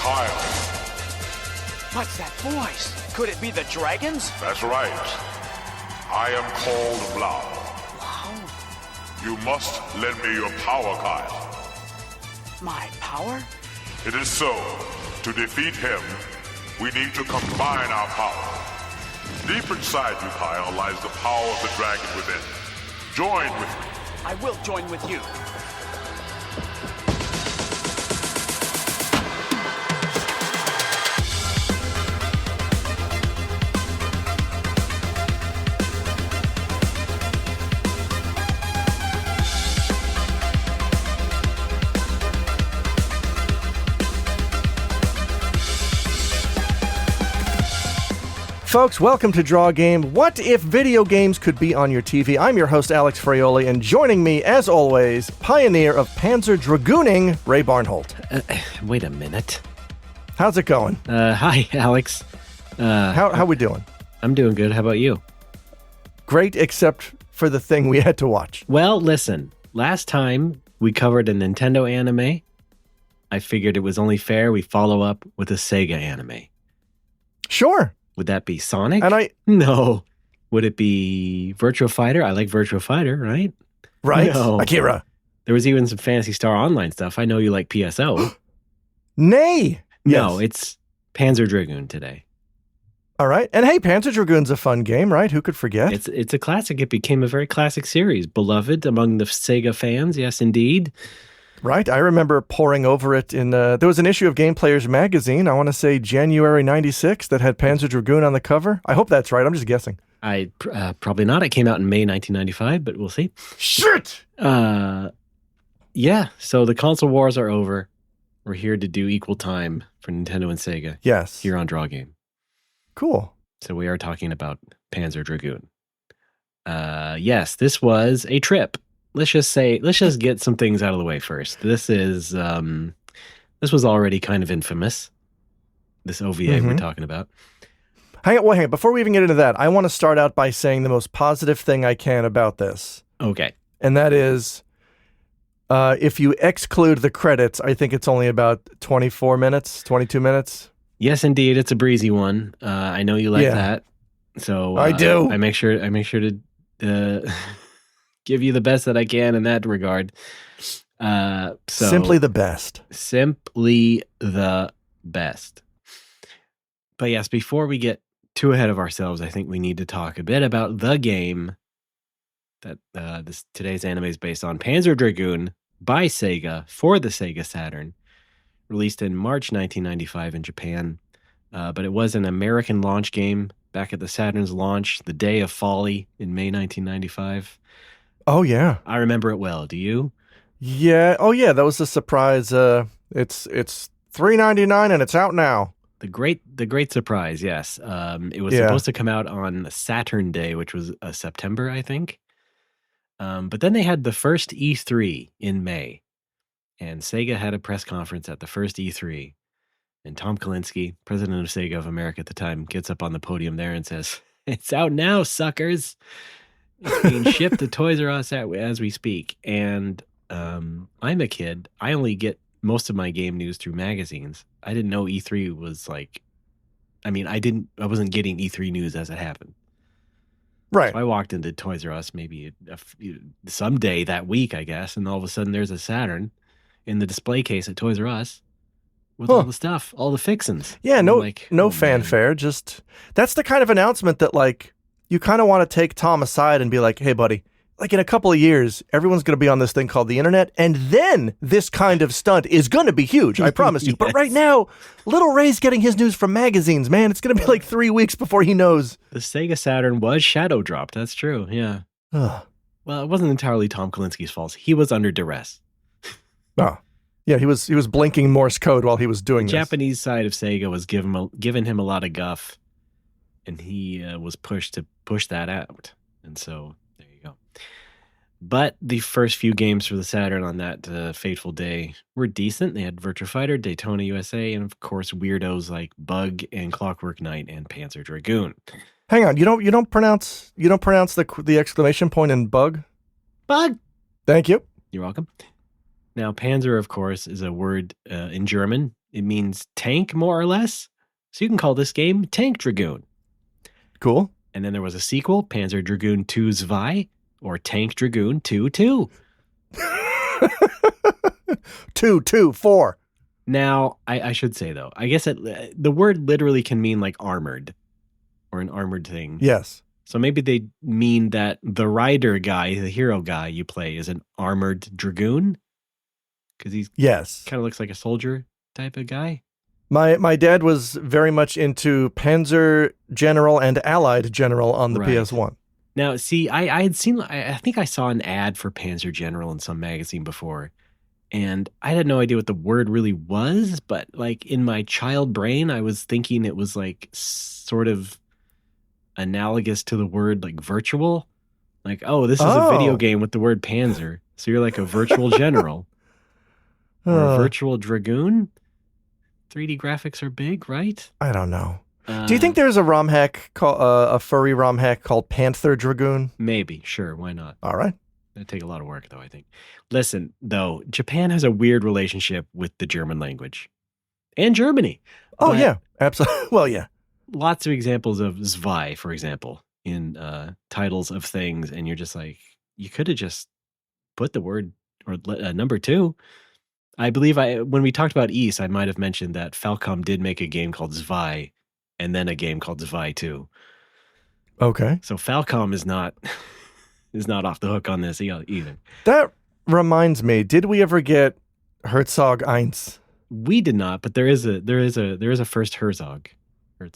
Kyle. What's that voice? Could it be the dragons? That's right. I am called Blau. Wow. You must lend me your power, Kyle. My power? It is so. To defeat him, we need to combine our power. Deep inside you, Kyle, lies the power of the dragon within. Join with me. I will join with you. Folks, welcome to Draw Game. What if video games could be on your TV? I'm your host, Alex Fraioli, and joining me, as always, pioneer of Panzer Dragooning, Ray Barnholt. Wait a minute. How's it going? Hi, Alex. How we doing? I'm doing good. How about you? Great, except for the thing we had to watch. Well, listen. Last time we covered a Nintendo anime. I figured it was only fair we follow up with a Sega anime. Sure. Would that be Sonic? And No. Would it be Virtua Fighter? I like Virtua Fighter, right? Right? No. Akira. There was even some Phantasy Star Online stuff. I know you like PSO. Nay. No, Yes. it's Panzer Dragoon today. All right. And hey, Panzer Dragoon's a fun game, right? Who could forget? It's a classic. It became a very classic series. Beloved among the Sega fans. Yes, indeed. Right. I remember poring over it in, there was an issue of Game Players magazine, I want to say January 96, that had Panzer Dragoon on the cover. I hope that's right. I'm just guessing. Probably not. It came out in May 1995, but we'll see. Shit! Yeah. So the console wars are over. We're here to do equal time for Nintendo and Sega. Yes. Here on Draw Game. Cool. So we are talking about Panzer Dragoon. Yes, this was a trip. Let's just get some things out of the way first. This was already kind of infamous. This OVA we're talking about. Hang on. Before we even get into that, I want to start out by saying the most positive thing I can about this. Okay. And that is, if you exclude the credits, I think it's only about 22 minutes. Yes, indeed. It's a breezy one. I know you like that. So I do. I make sure to give you the best that I can in that regard. Simply the best. Simply the best. But yes, before we get too ahead of ourselves, I think we need to talk a bit about the game that today's anime is based on, Panzer Dragoon by Sega for the Sega Saturn, released in March 1995 in Japan. But it was an American launch game back at the Saturn's launch, the day of folly in May 1995. Oh, yeah. I remember it well. Do you? Yeah. Oh, yeah. That was a surprise. It's $3.99 and it's out now. The great surprise, yes. It was supposed to come out on Saturn Day, which was September, I think. But then they had the first E3 in May. And Sega had a press conference at the first E3. And Tom Kalinske, president of Sega of America at the time, gets up on the podium there and says, "It's out now, suckers." It's being shipped to Toys R Us as we speak. And I'm a kid. I only get most of my game news through magazines. I didn't know E3 was like, I wasn't getting E3 news as it happened. Right. So I walked into Toys R Us maybe someday that week, I guess. And all of a sudden there's a Saturn in the display case at Toys R Us with all the stuff, all the fixins. Yeah, no oh, fanfare. Man. Just, that's the kind of announcement that, like, you kind of want to take Tom aside and be like, "Hey, buddy, like in a couple of years, everyone's going to be on this thing called the internet, and then this kind of stunt is going to be huge. I promise you." Yes. But right now, little Ray's getting his news from magazines, man. It's going to be like 3 weeks before he knows. The Sega Saturn was shadow dropped. That's true. Yeah. Ugh. Well, it wasn't entirely Tom Kalinski's fault. He was under duress. Oh. Yeah, he was blinking Morse code while he was doing The this. Japanese side of Sega was giving him a lot of guff, and he was pushed to push that out. And so there you go. But the first few games for the Saturn on that fateful day were decent. They had Virtua Fighter, Daytona USA, and of course weirdos like Bug and Clockwork Knight and Panzer Dragoon. Hang on, you don't pronounce the exclamation point in Bug? Bug. Thank you. You're welcome. Now, Panzer, of course, is a word in German. It means tank, more or less. So you can call this game Tank Dragoon. Cool. And then there was a sequel, Panzer Dragoon 2 Zwei, or Tank Dragoon 2-2. 2-2-4. Now, I should say, though, I guess the word literally can mean like armored or an armored thing. Yes. So maybe they mean that the rider guy, the hero guy you play, is an armored dragoon? Because he's kind of looks like a soldier type of guy. My dad was very much into Panzer General and Allied General on the PS1. Now, see, I had seen, I think I saw an ad for Panzer General in some magazine before, and I had no idea what the word really was, but like in my child brain, I was thinking it was like sort of analogous to the word like virtual. Like, oh, this is a video game with the word Panzer. So you're like a virtual general or a virtual dragoon. 3D graphics are big, right? I don't know. Do you think there's a ROM hack, a furry ROM hack called Panther Dragoon? Maybe. Sure. Why not? All right. It'd take a lot of work, though, I think. Listen, though, Japan has a weird relationship with the German language. And Germany. Oh, yeah. Absolutely. Well, yeah. Lots of examples of Zwei, for example, in titles of things. And you're just like, you could have just put the word or number 2. I believe when we talked about East, I might have mentioned that Falcom did make a game called Zwei and then a game called Zwei 2. Okay. So Falcom is not off the hook on this either. That reminds me, did we ever get Herzog 1? We did not, but there is a first Herzog.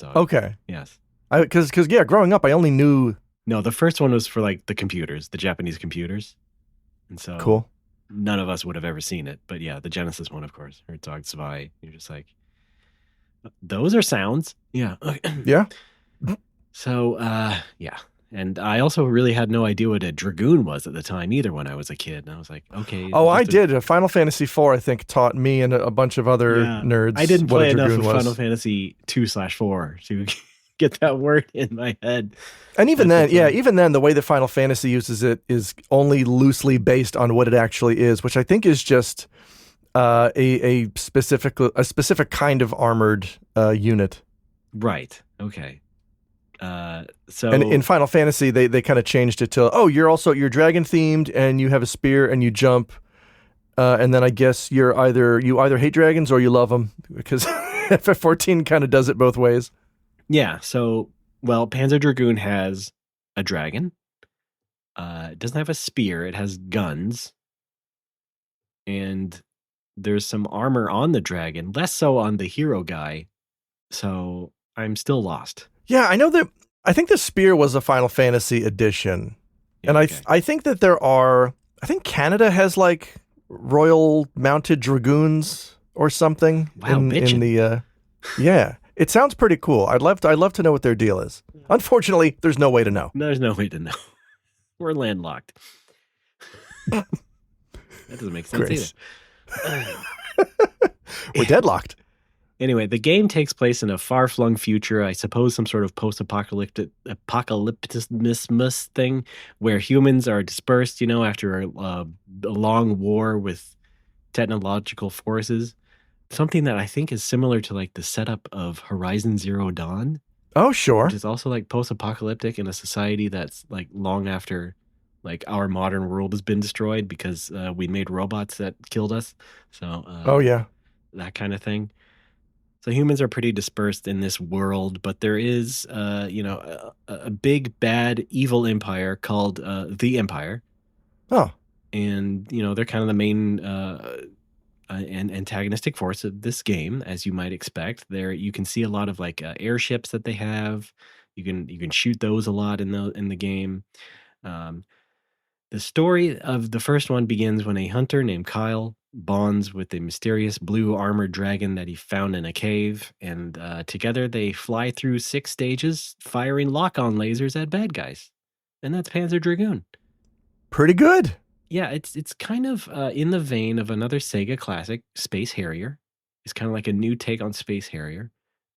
Okay. Yes. Because growing up I only knew. No, the first one was for like the computers, the Japanese computers. And so cool. None of us would have ever seen it. But yeah, the Genesis one, of course. Herzog Zwei. You're just like, those are sounds. Yeah. Yeah. So, yeah. And I also really had no idea what a dragoon was at the time either when I was a kid. And I was like, okay. Oh, I did. Final Fantasy IV, I think, taught me and a bunch of other nerds. I didn't play enough of was. Final Fantasy 2/4 to get that word in my head. And even then, the way that Final Fantasy uses it is only loosely based on what it actually is, which I think is just a specific kind of armored unit. Right. Okay. So and in Final Fantasy, they kind of changed it to, you're dragon themed and you have a spear and you jump, and then I guess you either hate dragons or you love them, because FF14 kind of does it both ways. Yeah. So, well, Panzer Dragoon has a dragon. It doesn't have a spear. It has guns, and there's some armor on the dragon, less so on the hero guy. So I'm still lost. Yeah, I know that. I think the spear was a Final Fantasy edition. Yeah, and I think that I think Canada has like Royal Mounted Dragoons or something. Wow, in the yeah. It sounds pretty cool. I'd love to know what their deal is. Unfortunately, there's no way to know. There's no way to know. We're landlocked. That doesn't make sense either. We're deadlocked. Anyway, the game takes place in a far-flung future, I suppose some sort of post-apocalyptic thing where humans are dispersed, after a long war with technological forces. Something that I think is similar to like the setup of Horizon Zero Dawn. Oh, sure. Which is also like post-apocalyptic in a society that's like long after like our modern world has been destroyed because we made robots that killed us. So, that kind of thing. So humans are pretty dispersed in this world, but there is, a big, bad, evil empire called the Empire. Oh. And, they're kind of the main antagonistic force of this game, as you might expect. There, you can see a lot of like airships that they have. You can shoot those a lot in the game. The story of the first one begins when a hunter named Kyle bonds with a mysterious blue armored dragon that he found in a cave, and together they fly through 6 stages, firing lock-on lasers at bad guys. And that's Panzer Dragoon. Pretty good. Yeah, it's kind of in the vein of another Sega classic, Space Harrier. It's kind of like a new take on Space Harrier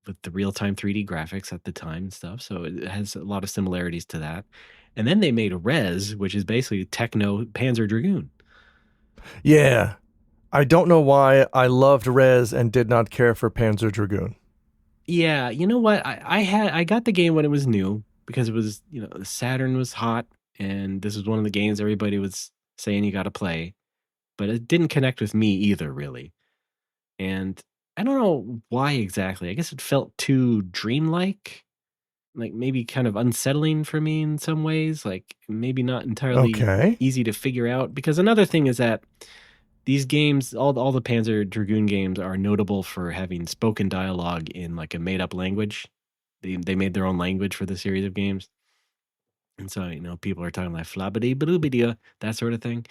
with the real-time 3D graphics at the time and stuff. So it has a lot of similarities to that. And then they made Rez, which is basically techno Panzer Dragoon. Yeah. I don't know why I loved Rez and did not care for Panzer Dragoon. Yeah, you know what? I got the game when it was new because it was, the Saturn was hot and this was one of the games everybody was saying you got to play, but it didn't connect with me either, really. And I don't know why exactly. I guess it felt too dreamlike, like maybe kind of unsettling for me in some ways, like maybe not entirely easy to figure out. Because another thing is that these games, all the Panzer Dragoon games are notable for having spoken dialogue in like a made-up language. They made their own language for the series of games. And so, people are talking like flabbity bloobity, that sort of thing.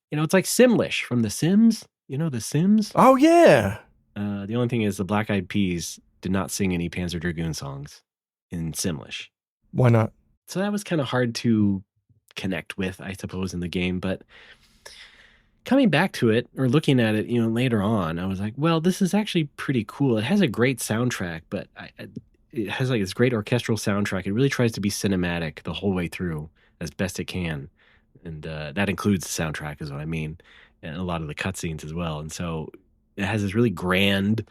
It's like Simlish from The Sims. The Sims? Oh, yeah. The only thing is the Black Eyed Peas did not sing any Panzer Dragoon songs in Simlish. Why not? So that was kind of hard to connect with, I suppose, in the game. But coming back to it or looking at it, later on, I was like, well, this is actually pretty cool. It has a great soundtrack, but it has like this great orchestral soundtrack. It really tries to be cinematic the whole way through as best it can. And that includes the soundtrack is what I mean. And a lot of the cutscenes as well. And so it has this really grand,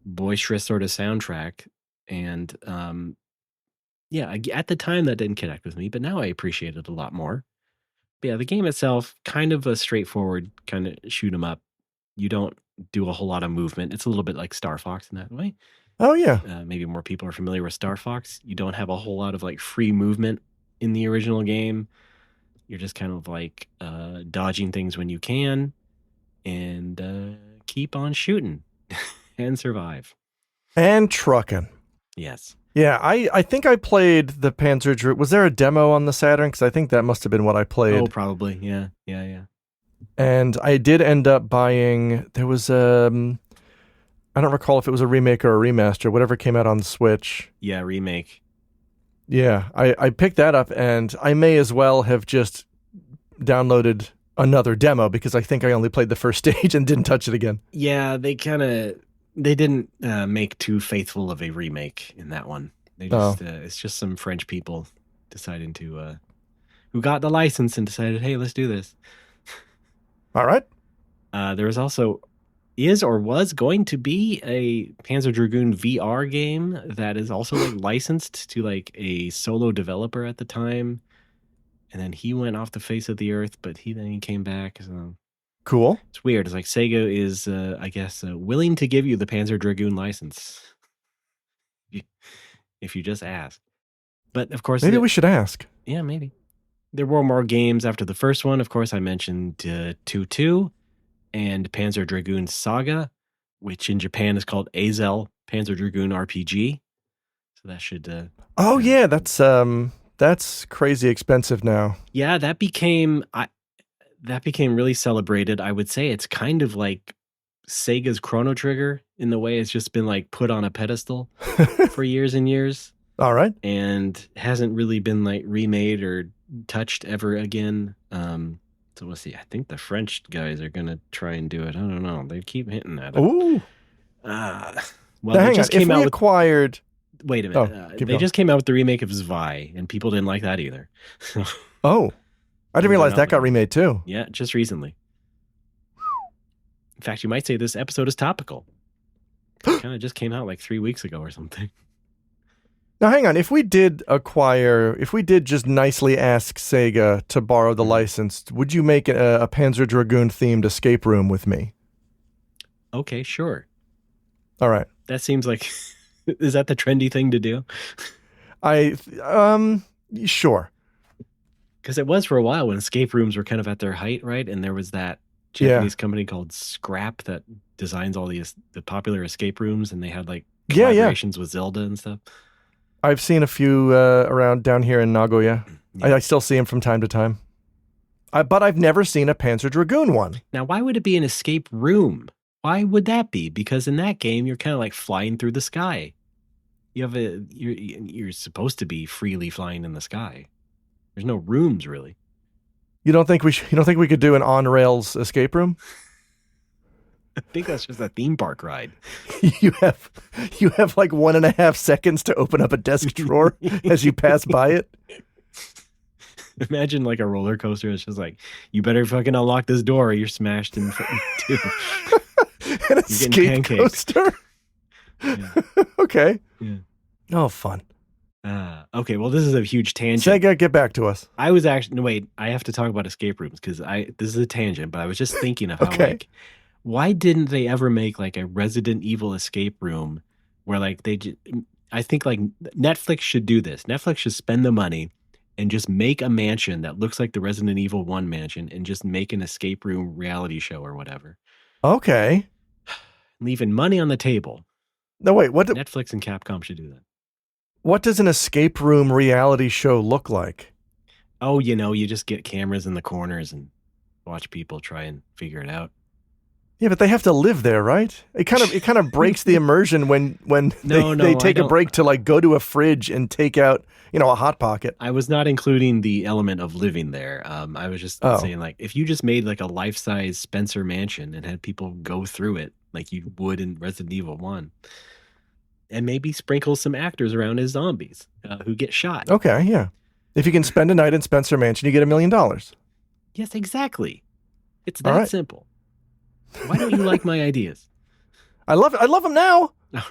boisterous sort of soundtrack. And at the time that didn't connect with me, but now I appreciate it a lot more. But yeah, the game itself, kind of a straightforward kind of shoot 'em up. You don't do a whole lot of movement. It's a little bit like Star Fox in that way. Oh, yeah. Maybe more people are familiar with Star Fox. You don't have a whole lot of like free movement in the original game. You're just kind of like dodging things when you can and keep on shooting and survive. And trucking. Yes. Yeah, I think I played the Panzer Dragoon. Was there a demo on the Saturn? Because I think that must have been what I played. Oh, probably. Yeah. And I did end up buying, there was I don't recall if it was a remake or a remaster, whatever came out on the Switch. Yeah, remake. Yeah, I picked that up, and I may as well have just downloaded another demo because I think I only played the first stage and didn't touch it again. Yeah, they didn't make too faithful of a remake in that one. They just it's just some French people deciding to who got the license and decided, hey, let's do this. All right. There was also or was going to be a Panzer Dragoon VR game that is also like licensed to like a solo developer at the time. And then he went off the face of the earth, but then he came back. So cool. It's weird. It's like Sega is, I guess, willing to give you the Panzer Dragoon license if you just ask. But of course, maybe we should ask. Yeah, maybe. There were more games after the first one. Of course, I mentioned 2-2 and Panzer Dragoon Saga, which in Japan is called Azel Panzer Dragoon RPG. So that should. Oh yeah, that's crazy expensive now. Yeah, that became really celebrated. I would say it's kind of like Sega's Chrono Trigger in the way it's just been like put on a pedestal for years and years. All right. And hasn't really been like remade or touched ever again. So we'll see. I think the French guys are going to try and do it. I don't know. They keep hitting at it. Ooh. Well, now, hang on. If we acquired... Wait a minute. They just came out with the remake of Zwei, and people didn't like that either. Oh. I didn't realize that got remade too. Yeah, just recently. In fact, you might say this episode is topical. It kind of just came out like 3 weeks ago or something. Now, hang on. If we did just nicely ask Sega to borrow the license, would you make a Panzer Dragoon themed escape room with me? Okay, sure. All right. That seems like, is that the trendy thing to do? Sure. Because it was for a while when escape rooms were kind of at their height, right? And there was that Japanese company called Scrap that designs all the popular escape rooms, and they had like collaborations with Zelda and stuff. I've seen a few around down here in Nagoya. Yeah. I still see them from time to time. But I've never seen a Panzer Dragoon one. Now, why would it be an escape room? Why would that be? Because in that game, you're kind of like flying through the sky. You're supposed to be freely flying in the sky. There's no rooms really. You don't think we could do an on rails escape room? I think that's just a theme park ride. You have like 1.5 seconds to open up a desk drawer as you pass by it. Imagine like a roller coaster. It's just like, you better fucking unlock this door or you're smashed in two. An escape coaster. Yeah. Okay. Yeah. Oh, fun. Okay, well, this is a huge tangent. Sega, get back to us. I was actually wait. I have to talk about escape rooms because this is a tangent. But I was just thinking of how like, why didn't they ever make like a Resident Evil escape room where like I think like Netflix should do this. Netflix should spend the money and just make a mansion that looks like the Resident Evil 1 mansion and just make an escape room reality show or whatever. Okay. Leaving money on the table. No, wait. What? Netflix and Capcom should do that. What does an escape room reality show look like? Oh, you just get cameras in the corners and watch people try and figure it out. Yeah, but they have to live there, right? It kind of breaks the immersion when they take a break to like go to a fridge and take out, a Hot Pocket. I was not including the element of living there. I was just saying like, if you just made like a life-size Spencer mansion and had people go through it like you would in Resident Evil 1. And maybe sprinkle some actors around as zombies who get shot. Okay, yeah. If you can spend a night in Spencer Mansion, you get $1 million. Yes, exactly. It's that simple. Why don't you like my ideas? I love them now. All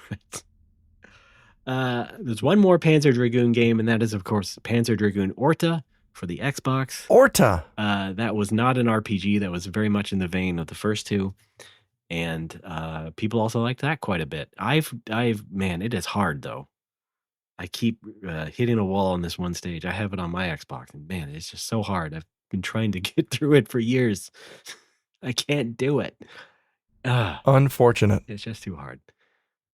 right. There's one more Panzer Dragoon game, and that is, of course, Panzer Dragoon Orta for the Xbox. Orta. That was not an RPG. That was very much in the vein of the first two. And people also liked that quite a bit. Man, it is hard though. I keep hitting a wall on this one stage. I have it on my Xbox, and man, it's just so hard. I've been trying to get through it for years. I can't do it. Unfortunate. It's just too hard.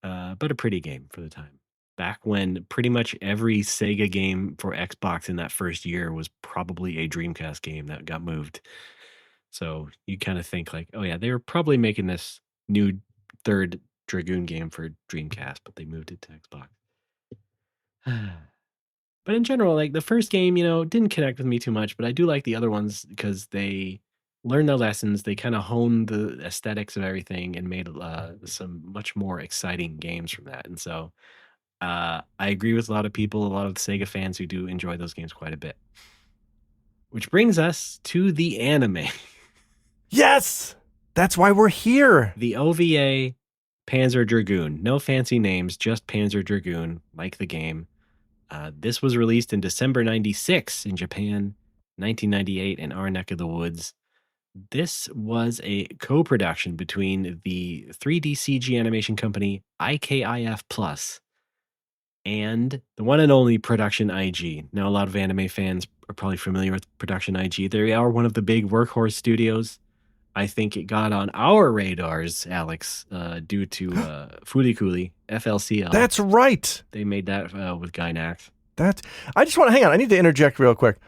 But a pretty game for the time. Back when pretty much every Sega game for Xbox in that first year was probably a Dreamcast game that got moved. So you kind of think like, oh yeah, they were probably making this new third Dragoon game for Dreamcast, but they moved it to Xbox. But in general, like the first game, didn't connect with me too much, but I do like the other ones because they learned their lessons. They kind of honed the aesthetics of everything and made some much more exciting games from that. And so I agree with a lot of people, a lot of the Sega fans who do enjoy those games quite a bit. Which brings us to the anime. Yes! That's why we're here. The OVA Panzer Dragoon. No fancy names, just Panzer Dragoon, like the game. This was released in December 96 in Japan, 1998 in our neck of the woods. This was a co-production between the 3D CG animation company IKIF Plus and the one and only Production IG. Now, a lot of anime fans are probably familiar with Production IG. They are one of the big workhorse studios. I think it got on our radars, Alex, due to Furikuri, FLCL. That's right. They made that with Gainax. I just want to hang on. I need to interject real quick.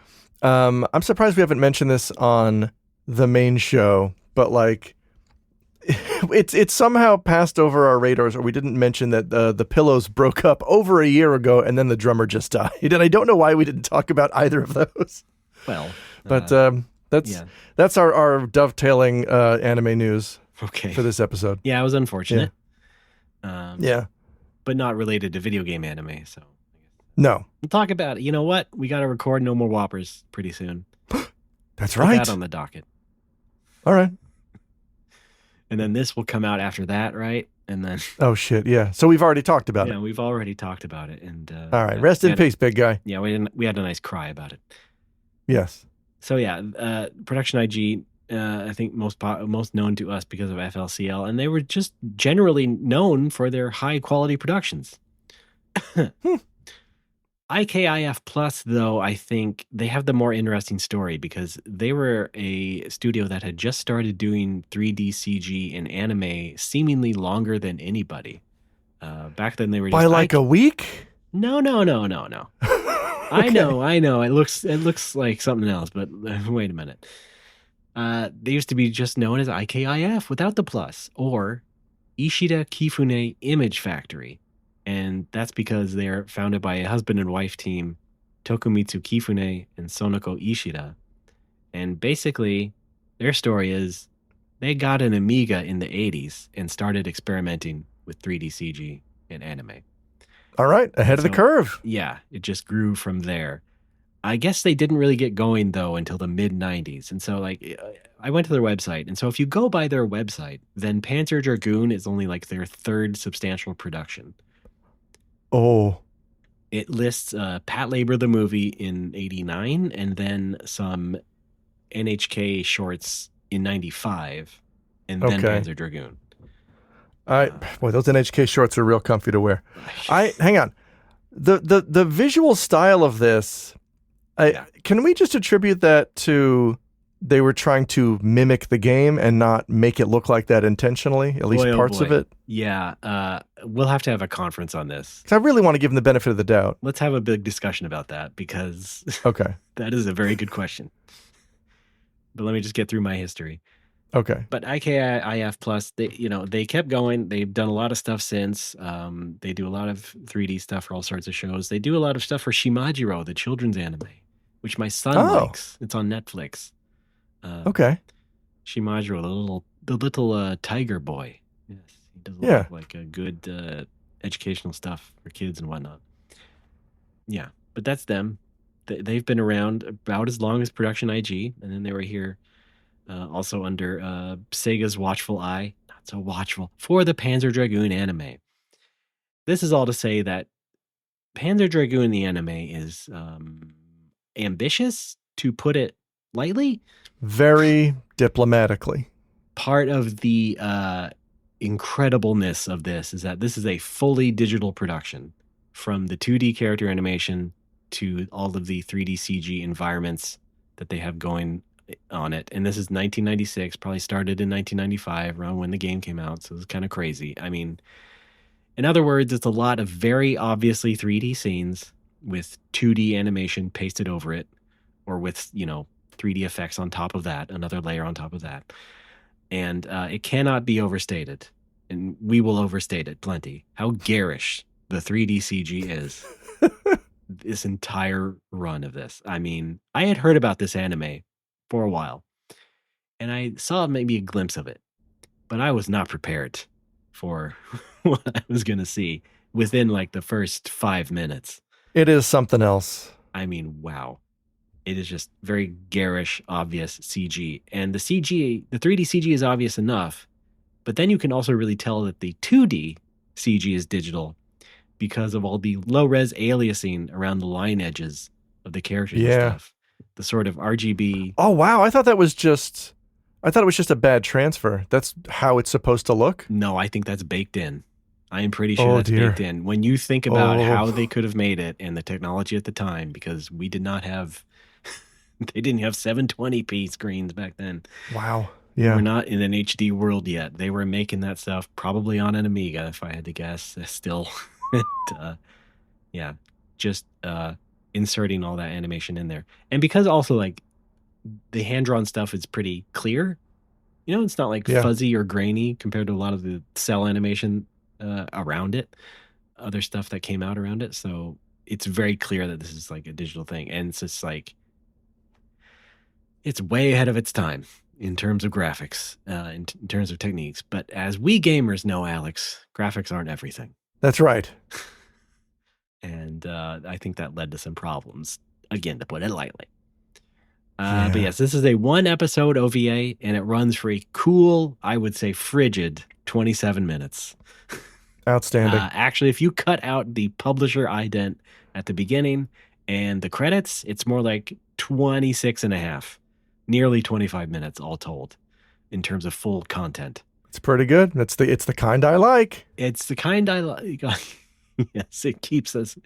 I'm surprised we haven't mentioned this on the main show, but like, it's somehow passed over our radars, or we didn't mention that the Pillows broke up over a year ago, and then the drummer just died. And I don't know why we didn't talk about either of those. Well, but that's our dovetailing anime news for this episode. Yeah, it was unfortunate. Yeah. But not related to video game anime, so. No. We'll talk about it. You know what? We got to record No More Whoppers pretty soon. That's right. Put that on the docket. All right. And then this will come out after that, right? And then. Oh shit! Yeah. So we've already talked about it. Yeah, we've already talked about it, and. All right. Rest in peace, big guy. Yeah, we had a nice cry about it. Yes. So yeah, Production IG. I think most known to us because of FLCL, and they were just generally known for their high quality productions. IKIF Plus, though, I think they have the more interesting story because they were a studio that had just started doing 3D CG and anime seemingly longer than anybody. Back then, they were just by like a week. No. I know. It looks like something else, but wait a minute. They used to be just known as IKIF without the plus, or Ishida Kifune Image Factory. And that's because they're founded by a husband and wife team, Tokumitsu Kifune and Sonoko Ishida. And basically, their story is they got an Amiga in the 80s and started experimenting with 3D CG and anime. All right, ahead of the curve. Yeah, it just grew from there. I guess they didn't really get going though until the mid 90s. And so like I went to their website. And so if you go by their website, then Panzer Dragoon is only like their third substantial production. Oh. It lists Pat Labor the movie in 89 and then some NHK shorts in 95 and then Panzer Dragoon. Boy, those NHK shorts are real comfy to wear. Hang on. The visual style of this, can we just attribute that to they were trying to mimic the game and not make it look like that intentionally, at least parts of it? Yeah. We'll have to have a conference on this. 'Cause I really want to give them the benefit of the doubt. Let's have a big discussion about that because that is a very good question. But let me just get through my history. Okay. But IKIF Plus, they kept going. They've done a lot of stuff since. They do a lot of 3D stuff for all sorts of shows. They do a lot of stuff for Shimajiro, the children's anime, which my son likes. It's on Netflix. Shimajiro, the little tiger boy. Yes, he does look like a good educational stuff for kids and whatnot. Yeah, but that's them. They've been around about as long as Production IG, and then they were here also under Sega's watchful eye, not so watchful, for the Panzer Dragoon anime. This is all to say that Panzer Dragoon, the anime, is ambitious, to put it lightly. Very diplomatically. Part of the incredibleness of this is that this is a fully digital production, from the 2D character animation to all of the 3D CG environments that they have going on it. And this is 1996, probably started in 1995, around when the game came out. So it's kind of crazy. I mean, in other words, it's a lot of very obviously 3D scenes with 2D animation pasted over it, or with, 3D effects on top of that, another layer on top of that. And it cannot be overstated, and we will overstate it plenty, how garish the 3D CG is. This entire run of this. I mean, I had heard about this anime for a while, and I saw maybe a glimpse of it, but I was not prepared for what I was going to see within like the first 5 minutes. It is something else. I mean, wow. It is just very garish, obvious CG. And the 3D CG is obvious enough, but then you can also really tell that the 2D CG is digital because of all the low-res aliasing around the line edges of the characters and stuff. The sort of RGB. Oh, wow. I thought it was just a bad transfer. That's how it's supposed to look? No, I think that's baked in. I am pretty sure that's baked in. When you think about how they could have made it and the technology at the time, because we did not have, they didn't have 720p screens back then. Wow. Yeah. We're not in an HD world yet. They were making that stuff probably on an Amiga, if I had to guess, still. Just inserting all that animation in there. And because also like the hand-drawn stuff is pretty clear, it's not like fuzzy or grainy compared to a lot of the cell animation around it, other stuff that came out around it. So it's very clear that this is like a digital thing. And it's just like, it's way ahead of its time in terms of graphics, in terms of techniques. But as we gamers know, Alex, graphics aren't everything. That's right. And I think that led to some problems, again, to put it lightly. But yes, this is a 1-episode OVA, and it runs for a cool, I would say frigid, 27 minutes. Outstanding. Actually, if you cut out the publisher ident at the beginning and the credits, it's more like 26 and a half, nearly 25 minutes all told in terms of full content. It's pretty good. It's the kind I like. It's the kind I like. Yes, it keeps us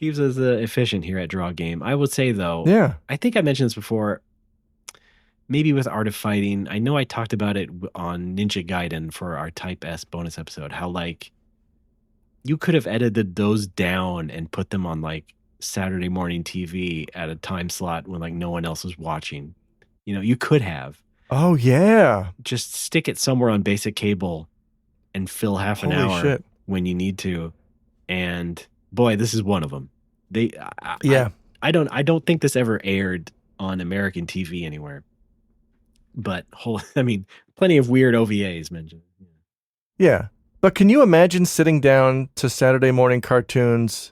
efficient here at Draw Game. I would say though, I think I mentioned this before, maybe with Art of Fighting. I know I talked about it on Ninja Gaiden for our Type S bonus episode, how like you could have edited those down and put them on like Saturday morning TV at a time slot when like no one else was watching. You could have. Oh yeah. Just stick it somewhere on basic cable and fill half an hour when you need to. And boy, this is one of them. I don't think this ever aired on American TV anywhere. But plenty of weird OVAs mentioned. Yeah. But can you imagine sitting down to Saturday morning cartoons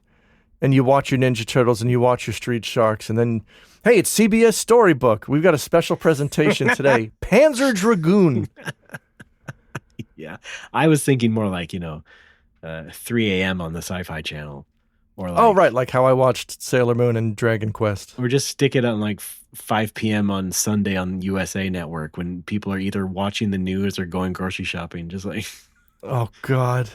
and you watch your Ninja Turtles and you watch your Street Sharks, and then, hey, it's CBS Storybook. We've got a special presentation today. Panzer Dragoon. Yeah. I was thinking more like, 3 a.m. on the Sci-Fi Channel. Or like, oh, right, like how I watched Sailor Moon and Dragon Quest. Or just stick it on like 5 p.m. on Sunday on USA Network when people are either watching the news or going grocery shopping. Just like... Oh, God.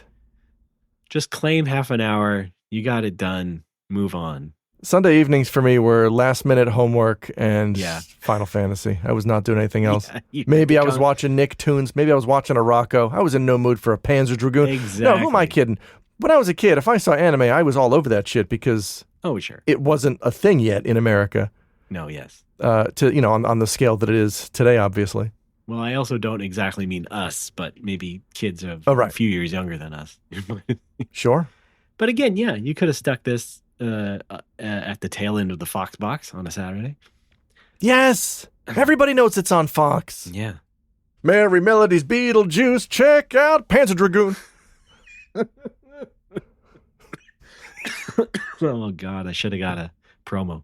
Just claim half an hour. You got it done. Move on. Sunday evenings for me were last-minute homework and Yeah. Final Fantasy. I was not doing anything else. Yeah, Maybe I was watching Nicktoons. Maybe I was watching a Rocco. I was in no mood for a Panzer Dragoon. Exactly. No, who am I kidding? When I was a kid, if I saw anime, I was all over that shit because Oh, sure. it wasn't a thing yet in America. No, yes. On the scale that it is today, obviously. Well, I also don't exactly mean us, but maybe kids of right. a few years younger than us. Sure. But again, yeah, you could have stuck this at the tail end of the Fox box on a Saturday. Yes! Everybody knows it's on Fox. Yeah. Merry Melodies, Beetlejuice, check out Panzer Dragoon. Oh, God, I should have got a promo.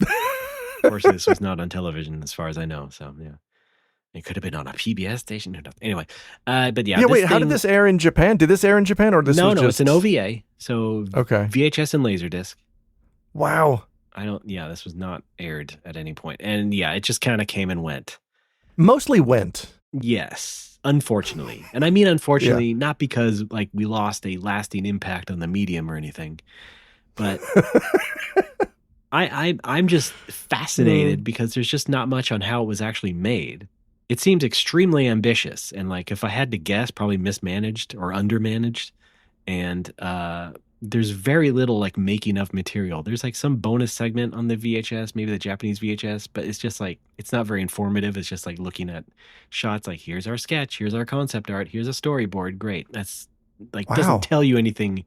Of course, this was not on television as far as I know, so yeah. It could have been on a PBS station. Anyway, but yeah. Yeah, wait, how did this air in Japan? Did this air in Japan or this was just... it's an OVA, so okay. VHS and Laserdisc. Wow. This was not aired at any point. And yeah, it just kind of came and went. Mostly went. Yes, unfortunately. And I mean unfortunately, not because like we lost a lasting impact on the medium or anything, but I'm just fascinated because there's just not much on how it was actually made. It seems extremely ambitious, and like if I had to guess, probably mismanaged or undermanaged. And there's very little like making of material. There's like some bonus segment on the VHS, maybe the Japanese VHS, but it's just like it's not very informative. It's just like looking at shots like here's our sketch, here's our concept art, here's a storyboard. Great. That's like doesn't tell you anything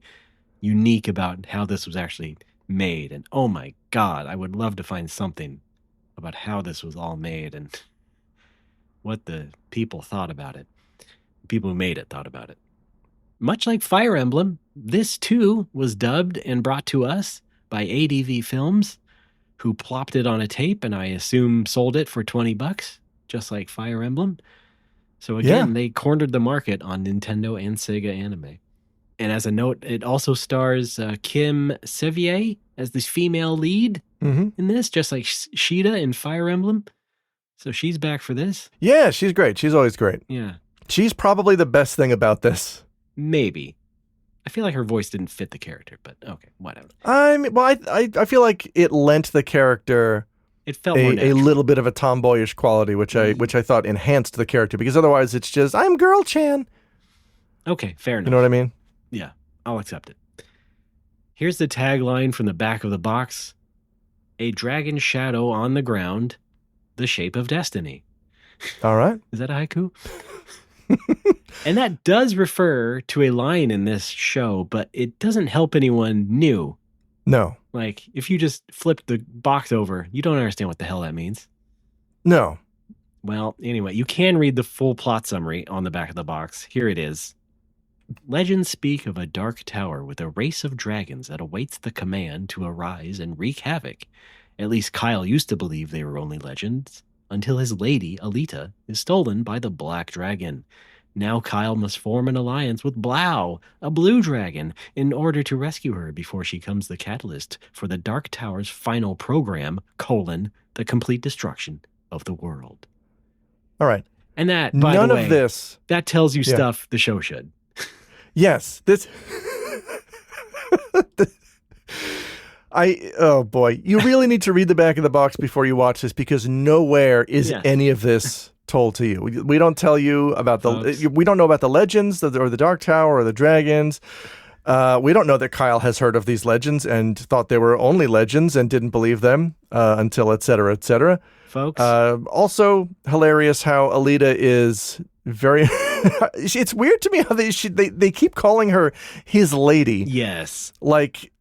unique about how this was actually made. And oh my God, I would love to find something about how this was all made and what the people thought about it. People who made it thought about it. Much like Fire Emblem, this too was dubbed and brought to us by ADV Films, who plopped it on a tape and I assume sold it for $20, just like Fire Emblem. So again, they cornered the market on Nintendo and Sega anime. And as a note, it also stars Kim Sevier as the female lead in this, just like Sheeta in Fire Emblem. So she's back for this. Yeah, she's great. She's always great. Yeah. She's probably the best thing about this. Maybe. I feel like her voice didn't fit the character, but okay, whatever. I feel like it lent the character it felt more a little bit of a tomboyish quality, which I thought enhanced the character, because otherwise it's just, I'm Girl Chan. Okay, fair enough. You know what I mean? Yeah, I'll accept it. Here's the tagline from the back of the box. A dragon shadow on the ground, the shape of destiny. All right. Is that a haiku? And that does refer to a line in this show, but it doesn't help anyone new. No. Like, if you just flip the box over, you don't understand what the hell that means. No. Well, anyway, you can read the full plot summary on the back of the box. Here it is. Legends speak of a dark tower with a race of dragons that awaits the command to arise and wreak havoc. At least Kyle used to believe they were only legends, until his lady, Alita, is stolen by the Black Dragon. Now Kyle must form an alliance with Blau, a blue dragon, in order to rescue her before she becomes the catalyst for the Dark Tower's final program, the complete destruction of the world. All right. And that, by the way, of this. That tells you stuff the show should. Yes. This... Oh boy, you really need to read the back of the box before you watch this, because nowhere is any of this told to you. We don't tell you about we don't know about the legends or the Dark Tower or the dragons. We don't know that Kyle has heard of these legends and thought they were only legends and didn't believe them until et cetera, et cetera. Folks. Also hilarious how Alita is very... It's weird to me how they keep calling her his lady. Yes. Like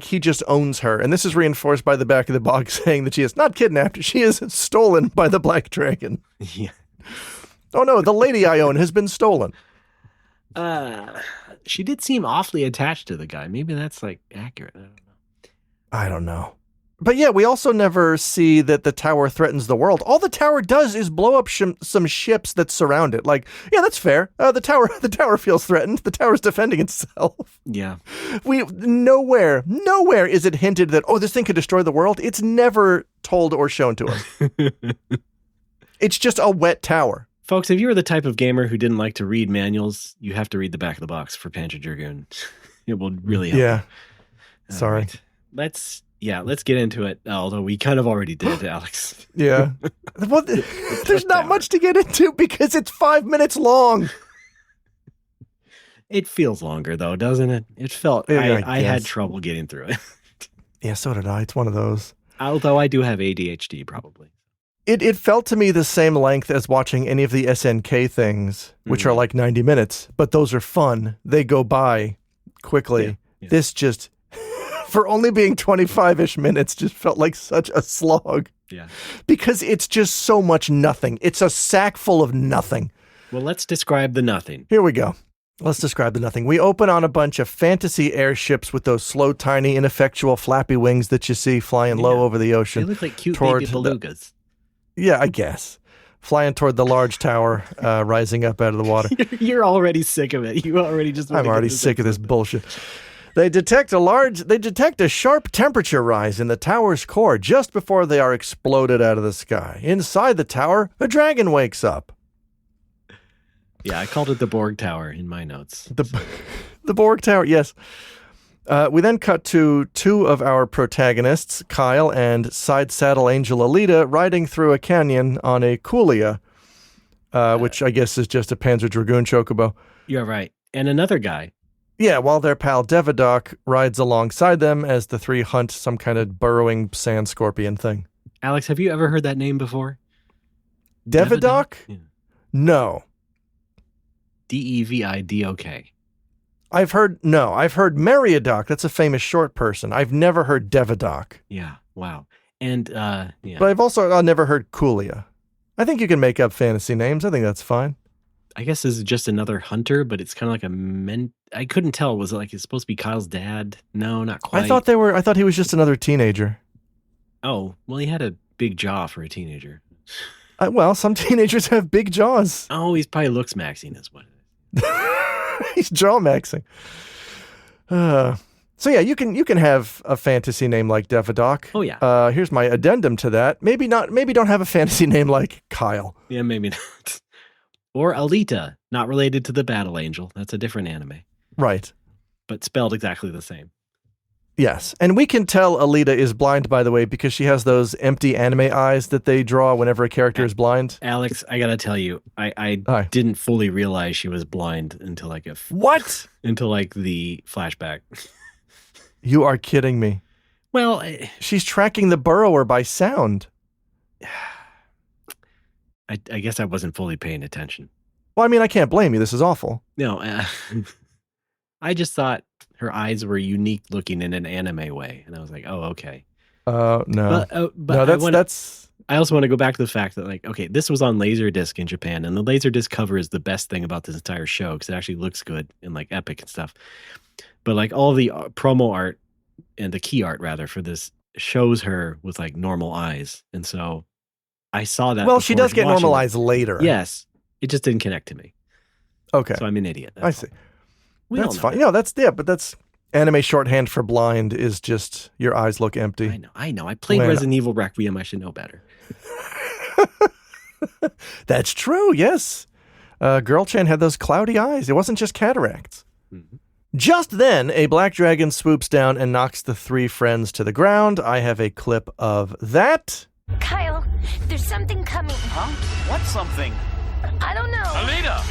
he just owns her. And this is reinforced by the back of the box saying that she is not kidnapped. She is stolen by the Black Dragon. Yeah. Oh no, the lady I own has been stolen. She did seem awfully attached to the guy. Maybe that's like accurate. I don't know. I don't know. But yeah, we also never see that the tower threatens the world. All the tower does is blow up some ships that surround it. Like, yeah, that's fair. The tower feels threatened. The tower's defending itself. Yeah. Nowhere is it hinted that, this thing could destroy the world. It's never told or shown to us. It's just a wet tower. Folks, if you were the type of gamer who didn't like to read manuals, you have to read the back of the box for Panzer Dragoon. It will really help. Yeah. You. Sorry. Right. Let's get into it. Although we kind of already did, Alex. Yeah. Well, there's not much to get into because it's 5 minutes long. It feels longer though, doesn't it? It felt. I had trouble getting through it. Yeah, so did I. It's one of those. Although I do have ADHD, probably. It felt to me the same length as watching any of the SNK things, which are like 90 minutes, but those are fun. They go by quickly. Yeah. This just, for only being 25-ish minutes, just felt like such a slog. Yeah. Because it's just so much nothing. It's a sack full of nothing. Well, let's describe the nothing. Here we go. Let's describe the nothing. We open on a bunch of fantasy airships with those slow, tiny, ineffectual, flappy wings that you see flying low over the ocean. They look like cute baby belugas. Yeah, I guess. Flying toward the large tower, rising up out of the water. You're already sick of it. You already just. I'm already sick of this bullshit. They detect a sharp temperature rise in the tower's core just before they are exploded out of the sky. Inside the tower, a dragon wakes up. Yeah, I called it the Borg Tower in my notes. The Borg Tower, yes. We then cut to two of our protagonists, Kyle and side saddle angel Alita, riding through a canyon on a Kulia, which I guess is just a Panzer Dragoon chocobo. You're right. And another guy. Yeah, while their pal Devadoc rides alongside them as the three hunt some kind of burrowing sand scorpion thing. Alex, have you ever heard that name before? Devadoc? Yeah. No. Devidok. I've heard Meriadoc. That's a famous short person. I've never heard Devadoc. Yeah. Wow. And, yeah. But I've never heard Kulia. I think you can make up fantasy names. I think that's fine. I guess this is just another hunter, but it's kind of like I couldn't tell. Was it like it's supposed to be Kyle's dad? No, not quite. I thought he was just another teenager. Oh, well, he had a big jaw for a teenager. Well, some teenagers have big jaws. Oh, he's probably looks maxing is what it is. He's jaw maxing. So yeah, you can have a fantasy name like Devadoc. Oh yeah. Here's my addendum to that. Maybe don't have a fantasy name like Kyle. Yeah, maybe not. Or Alita, not related to the Battle Angel. That's a different anime. Right. But spelled exactly the same. Yes. And we can tell Alita is blind, by the way, because she has those empty anime eyes that they draw whenever a character is blind. Alex, I gotta tell you, I didn't fully realize she was blind until like What? Until like the flashback. You are kidding me. Well, she's tracking the burrower by sound. I guess I wasn't fully paying attention. Well, I mean, I can't blame you. This is awful. No, I just thought her eyes were unique looking in an anime way. And I was like, oh, okay. No. But no, I also want to go back to the fact that, like, okay, this was on Laserdisc in Japan, and the Laserdisc cover is the best thing about this entire show because it actually looks good and, like, epic and stuff. But, like, all the promo art and the key art, rather, for this shows her with, like, normal eyes. And so I saw that. Well, she does get normal eyes later. Yes. It just didn't connect to me. Okay. So I'm an idiot. I see. That's fine. No, but that's anime shorthand for blind is just your eyes look empty. I know. I played Resident Evil Requiem. I should know better. That's true. Yes. Girl Chan had those cloudy eyes. It wasn't just cataracts. Mm-hmm. Just then, a black dragon swoops down and knocks the three friends to the ground. I have a clip of that. Kyle, there's something coming. Huh? What's something? I don't know. Alita!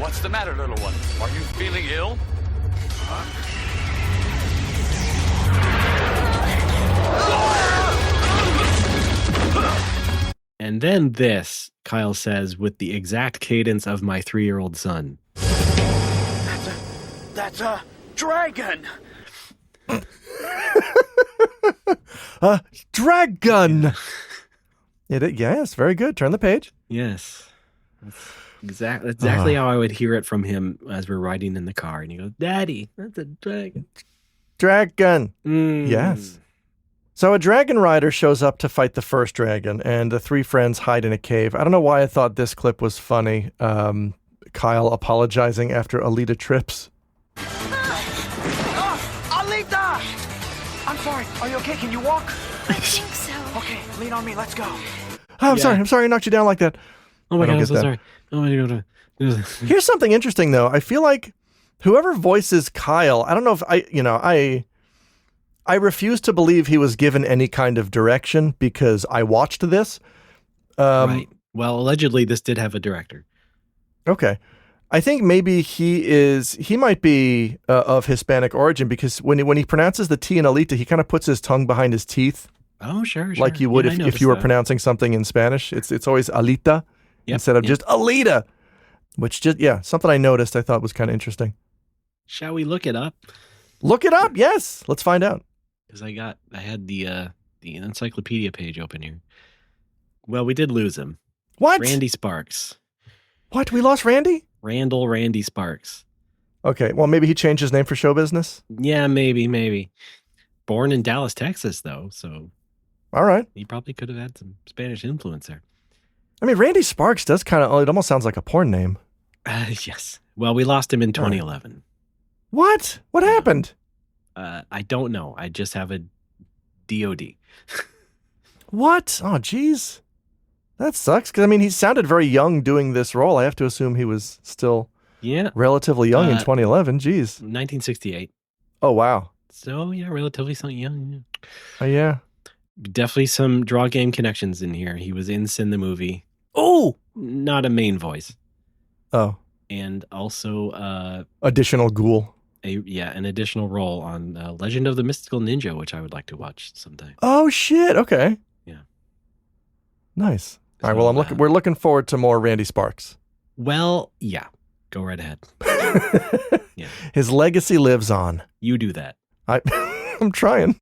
What's the matter, little one? Are you feeling ill? Huh? And then this, Kyle says, with the exact cadence of my 3-year-old son. That's a dragon! Dragon! Yes, very good. Turn the page. Yes. That's exactly how I would hear it from him as we're riding in the car. And he goes, Daddy, that's a dragon. Dragon. Yes. So a dragon rider shows up to fight the first dragon, and the three friends hide in a cave. I don't know why I thought this clip was funny. Kyle apologizing after Alita trips. Alita! I'm sorry. Are you okay? Can you walk? I think so. Okay, lean on me. Let's go. I'm sorry I knocked you down like that. Oh my I don't god, I'm get so that. sorry. Oh my god. Here's something interesting, though. I feel like whoever voices Kyle, I don't know if I refuse to believe he was given any kind of direction because I watched this. Right. Well, allegedly, this did have a director. Okay. I think maybe he might be of Hispanic origin because when he pronounces the T in Alita, he kind of puts his tongue behind his teeth. Oh, sure. Like you would if you were pronouncing something in Spanish. It's always Alita instead of just Alita, which something I noticed I thought was kind of interesting. Shall we look it up? Look it up. Yes. Let's find out. Because I had the encyclopedia page open here. Well, we did lose him. What? Randy Sparks. What? We lost Randy? Randy Sparks. Okay. Well, maybe he changed his name for show business. Yeah, maybe. Born in Dallas, Texas, though, so all right. He probably could have had some Spanish influence there. I mean, Randy Sparks does it almost sounds like a porn name. Yes. Well, we lost him in 2011. What? What happened? I don't know. I just have a DOD. What? Oh, geez. That sucks. Because, I mean, he sounded very young doing this role. I have to assume he was still relatively young in 2011. Geez. 1968. Oh, wow. So, yeah, relatively young. Oh, yeah. Definitely some draw game connections in here. He was in Sin the movie. Oh! Not a main voice. Oh. And also... additional ghoul. An additional role on Legend of the Mystical Ninja, which I would like to watch sometime. Oh, shit. Okay. Yeah. Nice. All right, well, we're looking forward to more Randy Sparks. Well, yeah. Go right ahead. Yeah. His legacy lives on. You do that. I'm trying.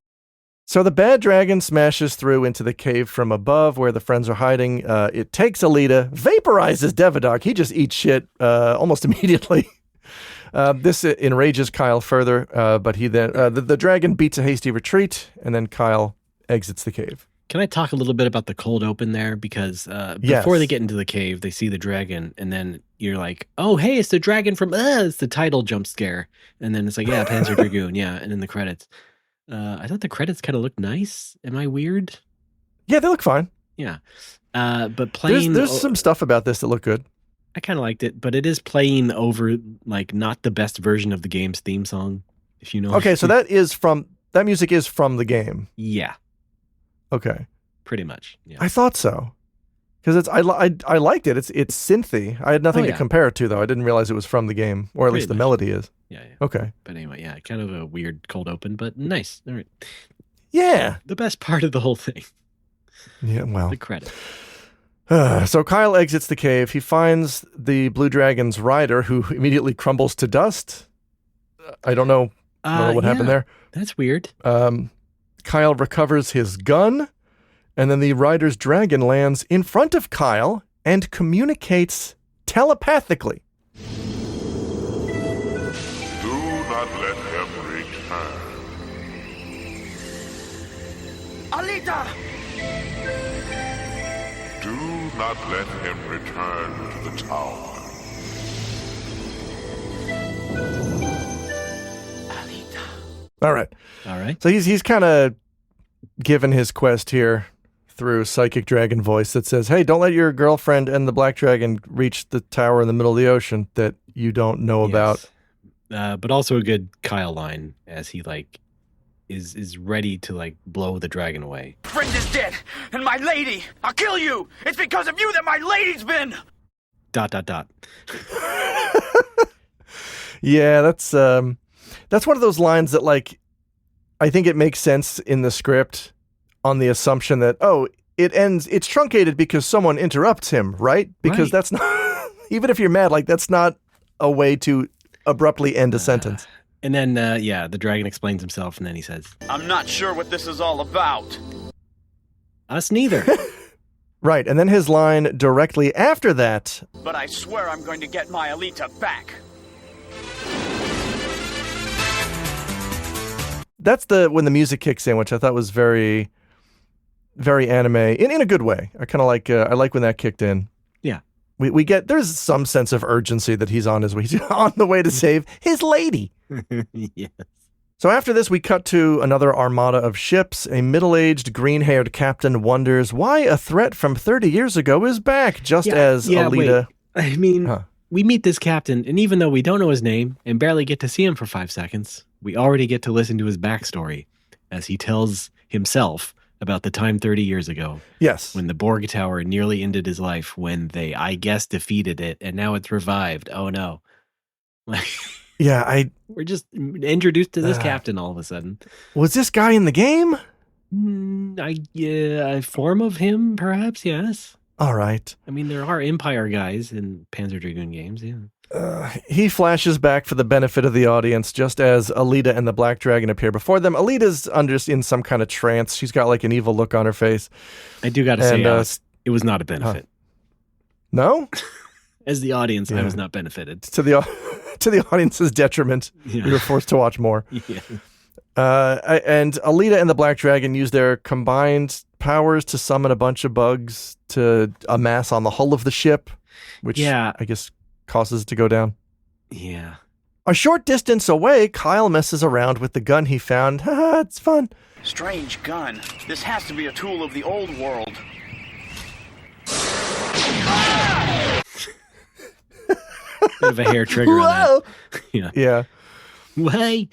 So the bad dragon smashes through into the cave from above where the friends are hiding. It takes Alita, vaporizes Devadoc. He just eats shit almost immediately. This enrages Kyle further, but he then the dragon beats a hasty retreat, and then Kyle exits the cave. Can I talk a little bit about the cold open there? Because before they get into the cave, they see the dragon, and then you're like, oh, hey, it's the dragon from, it's the title jump scare. And then it's like, yeah, Panzer Dragoon, yeah, and then the credits. I thought the credits kind of looked nice. Am I weird? Yeah, they look fine. Yeah. But playing... There's some stuff about this that look good. I kind of liked it, but it is playing over, like, not the best version of the game's theme song, if you know. Okay, so that music is from the game. Yeah. Okay. Pretty much. Yeah. I thought so. Because I liked it. It's synthy. I had nothing to compare it to, though. I didn't realize it was from the game, or at least the melody is. Yeah. Okay. But anyway, yeah, kind of a weird cold open, but nice. All right. Yeah. The best part of the whole thing. Yeah, well. The credit. So Kyle exits the cave. He finds the Blue Dragon's rider, who immediately crumbles to dust. I don't know what happened there. That's weird. Kyle recovers his gun, and then the rider's dragon lands in front of Kyle and communicates telepathically. Do not let him return. Alita! Do not let him return to the tower. Alita. All right. So he's kind of given his quest here through psychic dragon voice that says, hey, don't let your girlfriend and the black dragon reach the tower in the middle of the ocean that you don't know about. But also a good Kyle line as he is ready to blow the dragon away. Friend is dead, and my lady! I'll kill you! It's because of you that my lady's been... ... Yeah, that's one of those lines that I think it makes sense in the script on the assumption that, it's truncated because someone interrupts him, right? Because that's not, even if you're mad, that's not a way to abruptly end a sentence. And then, the dragon explains himself, and then he says, I'm not sure what this is all about. Us neither. Right, and then his line directly after that. But I swear I'm going to get my Alita back. that's when the music kicks in, which I thought was very, very anime in a good way. I kind of like I like when that kicked in. Yeah, we get there's some sense of urgency that he's on the way to save his lady. Yes. So after this, we cut to another armada of ships. A middle-aged, green-haired captain wonders why a threat from 30 years ago is back, just as Alita... Wait. I mean, we meet this captain, and even though we don't know his name and barely get to see him for 5 seconds, we already get to listen to his backstory as he tells himself about the time 30 years ago. Yes. When the Borg Tower nearly ended his life, when they, I guess, defeated it, and now it's revived. Oh, no. Yeah, we're just introduced to this captain all of a sudden. Was this guy in the game? A form of him, perhaps, yes. All right. I mean, there are Empire guys in Panzer Dragoon games, yeah. He flashes back for the benefit of the audience just as Alita and the Black Dragon appear before them. Alita's in some kind of trance. She's got like an evil look on her face. I do got to say, Alex, it was not a benefit. No? As the audience, I was not benefited. To the audience's detriment, we were forced to watch more. Yeah. And Alita and the Black Dragon use their combined powers to summon a bunch of bugs to amass on the hull of the ship, which I guess causes it to go down. Yeah. A short distance away, Kyle messes around with the gun he found. Haha, it's fun. Strange gun. This has to be a tool of the old world. Bit of a hair trigger on that. Yeah. Why?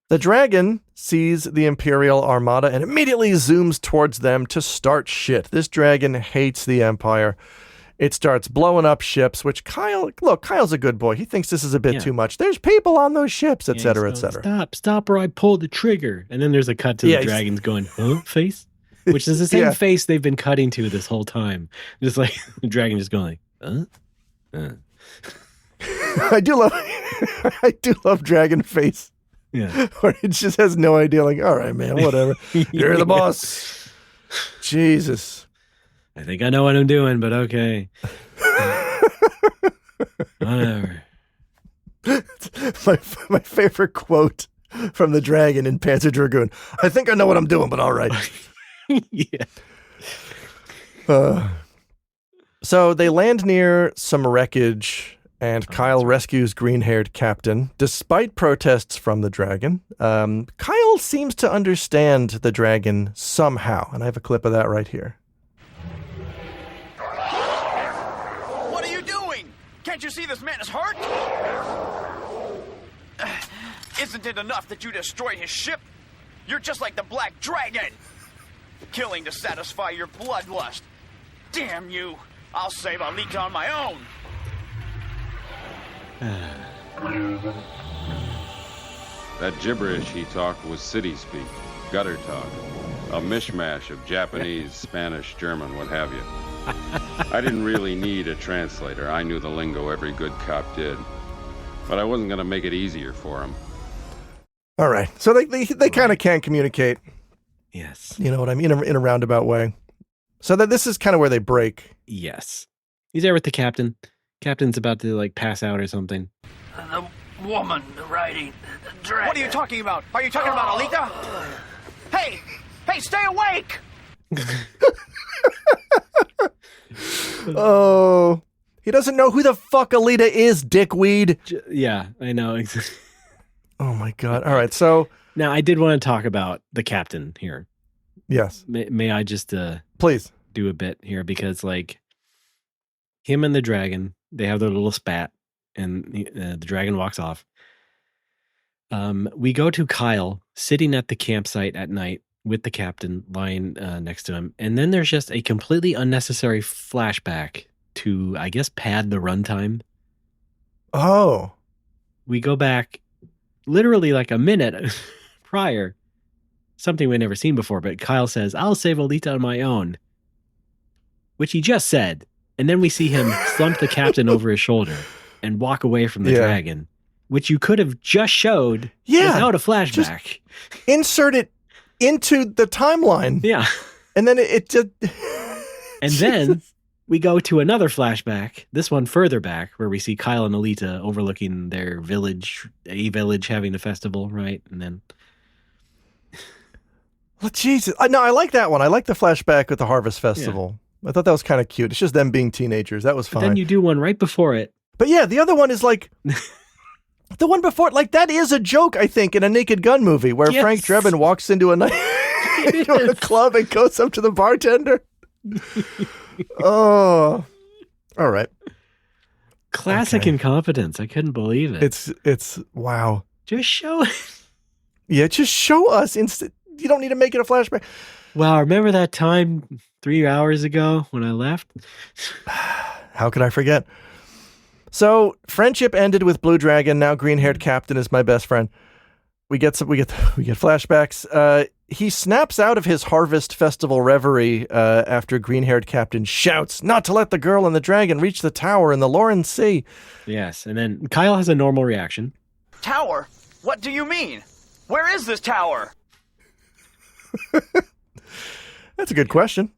The dragon sees the Imperial Armada and immediately zooms towards them to start shit. This dragon hates the Empire. It starts blowing up ships, which Kyle's a good boy. He thinks this is a bit too much. There's people on those ships, etc., etc. Stop or I pull the trigger. And then there's a cut to the dragons going, huh, face? Which is the same face they've been cutting to this whole time. Just like the dragon just going like, huh? I do love dragon face. Yeah. Where it just has no idea, like, all right, man, whatever. You're the boss. Jesus. I think I know what I'm doing, but okay. Whatever. My favorite quote from the dragon in Panzer Dragoon. I think I know what I'm doing, but all right. Yeah. So they land near some wreckage, and Kyle rescues green-haired Captain, despite protests from the dragon. Kyle seems to understand the dragon somehow, and I have a clip of that right here. What are you doing? Can't you see this man is hurt? Isn't it enough that you destroyed his ship? You're just like the Black Dragon. Killing to satisfy your bloodlust. Damn you. I'll save Alita on my own. That gibberish he talked was city speak, gutter talk, a mishmash of Japanese, Spanish, German, what have you. I didn't really need a translator. I knew the lingo every good cop did. But I wasn't going to make it easier for him. All right. So they kind of can't communicate. Yes. You know what I mean? In a roundabout way. So that this is kind of where they break. Yes. He's there with the captain. Captain's about to like pass out or something. The woman riding the dragon. What are you talking about? Are you talking about Alita? Hey, stay awake! Oh, he doesn't know who the fuck Alita is, dickweed. Yeah, I know. Oh my God. All right. So now I did want to talk about the captain here. Yes. May I just please do a bit here, because like him and the dragon, they have their little spat, and the dragon walks off. We go to Kyle sitting at the campsite at night with the captain lying next to him. And then there's just a completely unnecessary flashback to, I guess, pad the runtime. Oh. We go back literally like a minute prior, something we'd never seen before, but Kyle says, I'll save Alita on my own, which he just said. And then we see him slump the captain over his shoulder and walk away from the dragon, which you could have just showed without a flashback. Just insert it into the timeline. Yeah. And then it just... And then we go to another flashback, this one further back, where we see Kyle and Alita overlooking their village, a village having a festival, right? And then Well, Jesus. No, I like that one. I like the flashback with the Harvest Festival. I thought that was kind of cute. It's just them being teenagers. That was fine. But then you do one right before it. But yeah, the other one is like... the one before, like, that is a joke, I think, in a Naked Gun movie where Frank Drebin walks into a club and goes up to the bartender. Oh. All right. Classic incompetence. I couldn't believe it. It's wow. Just show it. Yeah, just show us. You don't need to make it a flashback. Wow, remember that time 3 hours ago when I left? How could I forget? So, friendship ended with Blue Dragon. Now green-haired captain is my best friend. We get flashbacks. He snaps out of his Harvest Festival reverie after green-haired captain shouts not to let the girl and the dragon reach the tower in the Lauren Sea. Yes, and then Kyle has a normal reaction. Tower? What do you mean? Where is this tower? That's a good question.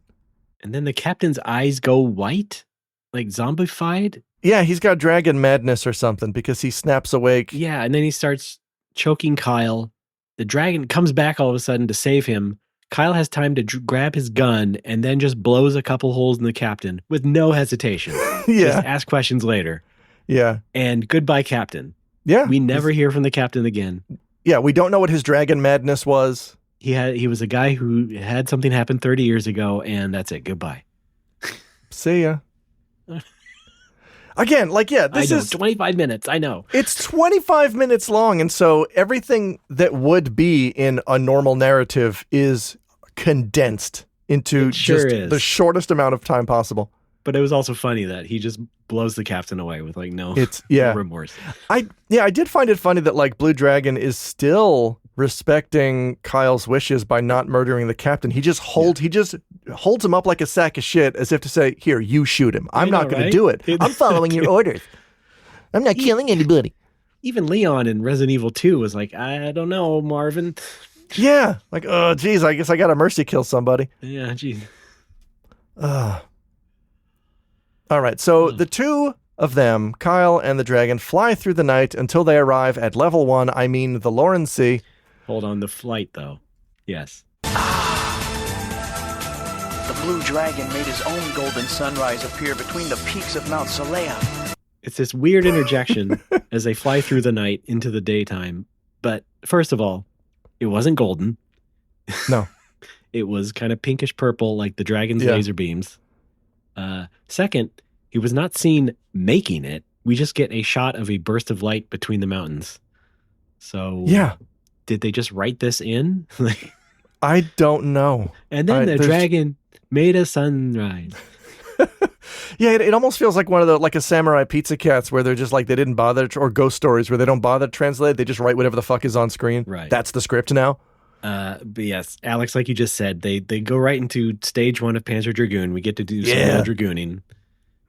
And then the captain's eyes go white, like zombified. Yeah, he's got dragon madness or something because he snaps awake. Yeah, and then he starts choking Kyle. The dragon comes back all of a sudden to save him. Kyle has time to grab his gun and then just blows a couple holes in the captain with no hesitation. Yeah. Just ask questions later. Yeah. And goodbye, Captain. Yeah. We never hear from the captain again. Yeah, we don't know what his dragon madness was. He was a guy who had something happen 30 years ago, and that's it. Goodbye. See ya. Again, this is 25 minutes. I know. It's 25 minutes long, and so everything that would be in a normal narrative is condensed into the shortest amount of time possible. But it was also funny that he just blows the captain away with no remorse. I did find it funny that Blue Dragon is still respecting Kyle's wishes by not murdering the captain. He just holds him up like a sack of shit as if to say, "Here, you shoot him. I'm not going to do it. I'm following your orders. I'm not killing anybody." Even Leon in Resident Evil 2 was like, "I don't know, Marvin." Yeah, oh geez, I guess I got to mercy kill somebody. Yeah, geez. All right, so the two of them, Kyle and the dragon, fly through the night until they arrive at level 1, the Lauren Sea. Hold on, the flight, though. Yes. The Blue Dragon made his own golden sunrise appear between the peaks of Mount Salea. It's this weird interjection as they fly through the night into the daytime. But first of all, it wasn't golden. No. It was kind of pinkish purple like the dragon's laser beams. Second, he was not seen making it. We just get a shot of a burst of light between the mountains. So did they just write this in? I don't know. And then the dragon made a sunrise. Yeah, it almost feels like one of the a Samurai Pizza Cats where they're just they didn't bother, or Ghost Stories where they don't bother to translate. They just write whatever the fuck is on screen. Right. That's the script now. But yes, Alex, like you just said, they go right into stage 1 of Panzer Dragoon. We get to do some real dragooning.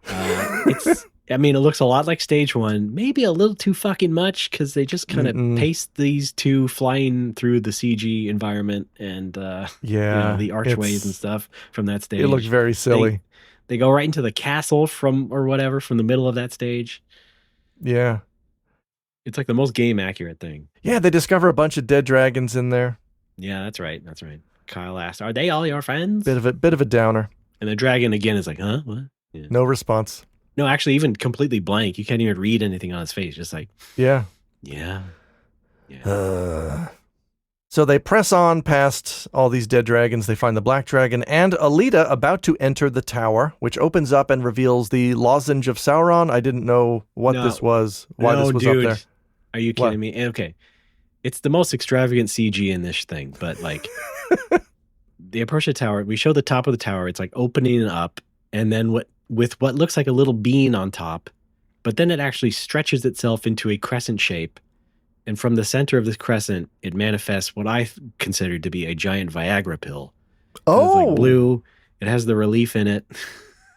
It looks a lot like stage 1, maybe a little too fucking much because they just kind of paste these two flying through the CG environment and the archways and stuff from that stage. It looks very silly. They go right into the castle from the middle of that stage. Yeah. It's like the most game accurate thing. Yeah, they discover a bunch of dead dragons in there. Yeah, that's right. Kyle asked, "Are they all your friends?" Bit of a downer. And the dragon again is like, "Huh? What?" Yeah. No response. No, actually, even completely blank. You can't even read anything on his face. Just like, yeah. So they press on past all these dead dragons. They find the black dragon and Alita about to enter the tower, which opens up and reveals the lozenge of Sauron. I didn't know what this was. Why this was up there. Are you kidding me? Okay. It's the most extravagant CG in this thing, but they approach the tower. We show the top of the tower. It's opening up, and then with what looks like a little bean on top, but then it actually stretches itself into a crescent shape. And from the center of this crescent, it manifests what I consider to be a giant Viagra pill. Oh, it's blue. It has the relief in it.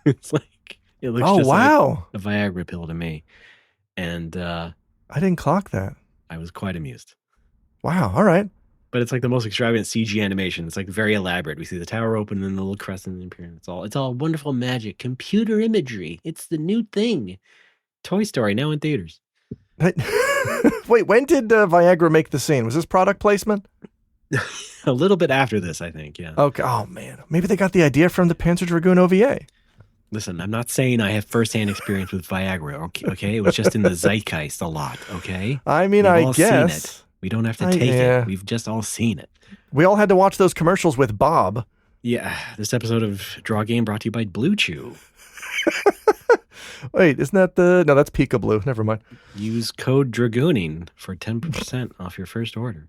It looks just like a Viagra pill to me. And I didn't clock that. I was quite amused. Wow. All right. But it's the most extravagant CG animation. It's very elaborate. We see the tower open and the little crescent appearing. It's all wonderful magic, computer imagery. It's the new thing. Toy Story now in theaters. Wait, when did Viagra make the scene? Was this product placement? A little bit after this, I think, yeah. Okay. Oh, man. Maybe they got the idea from the Panzer Dragoon OVA. Listen, I'm not saying I have firsthand experience with Viagra, okay? It was just in the zeitgeist a lot, okay? I mean, I guess. Seen it. We don't have to take it. We've just all seen it. We all had to watch those commercials with Bob. Yeah, this episode of Draw Game brought to you by Blue Chew. Wait, isn't that no, that's Pika Blue. Never mind. Use code Dragooning for 10% off your first order.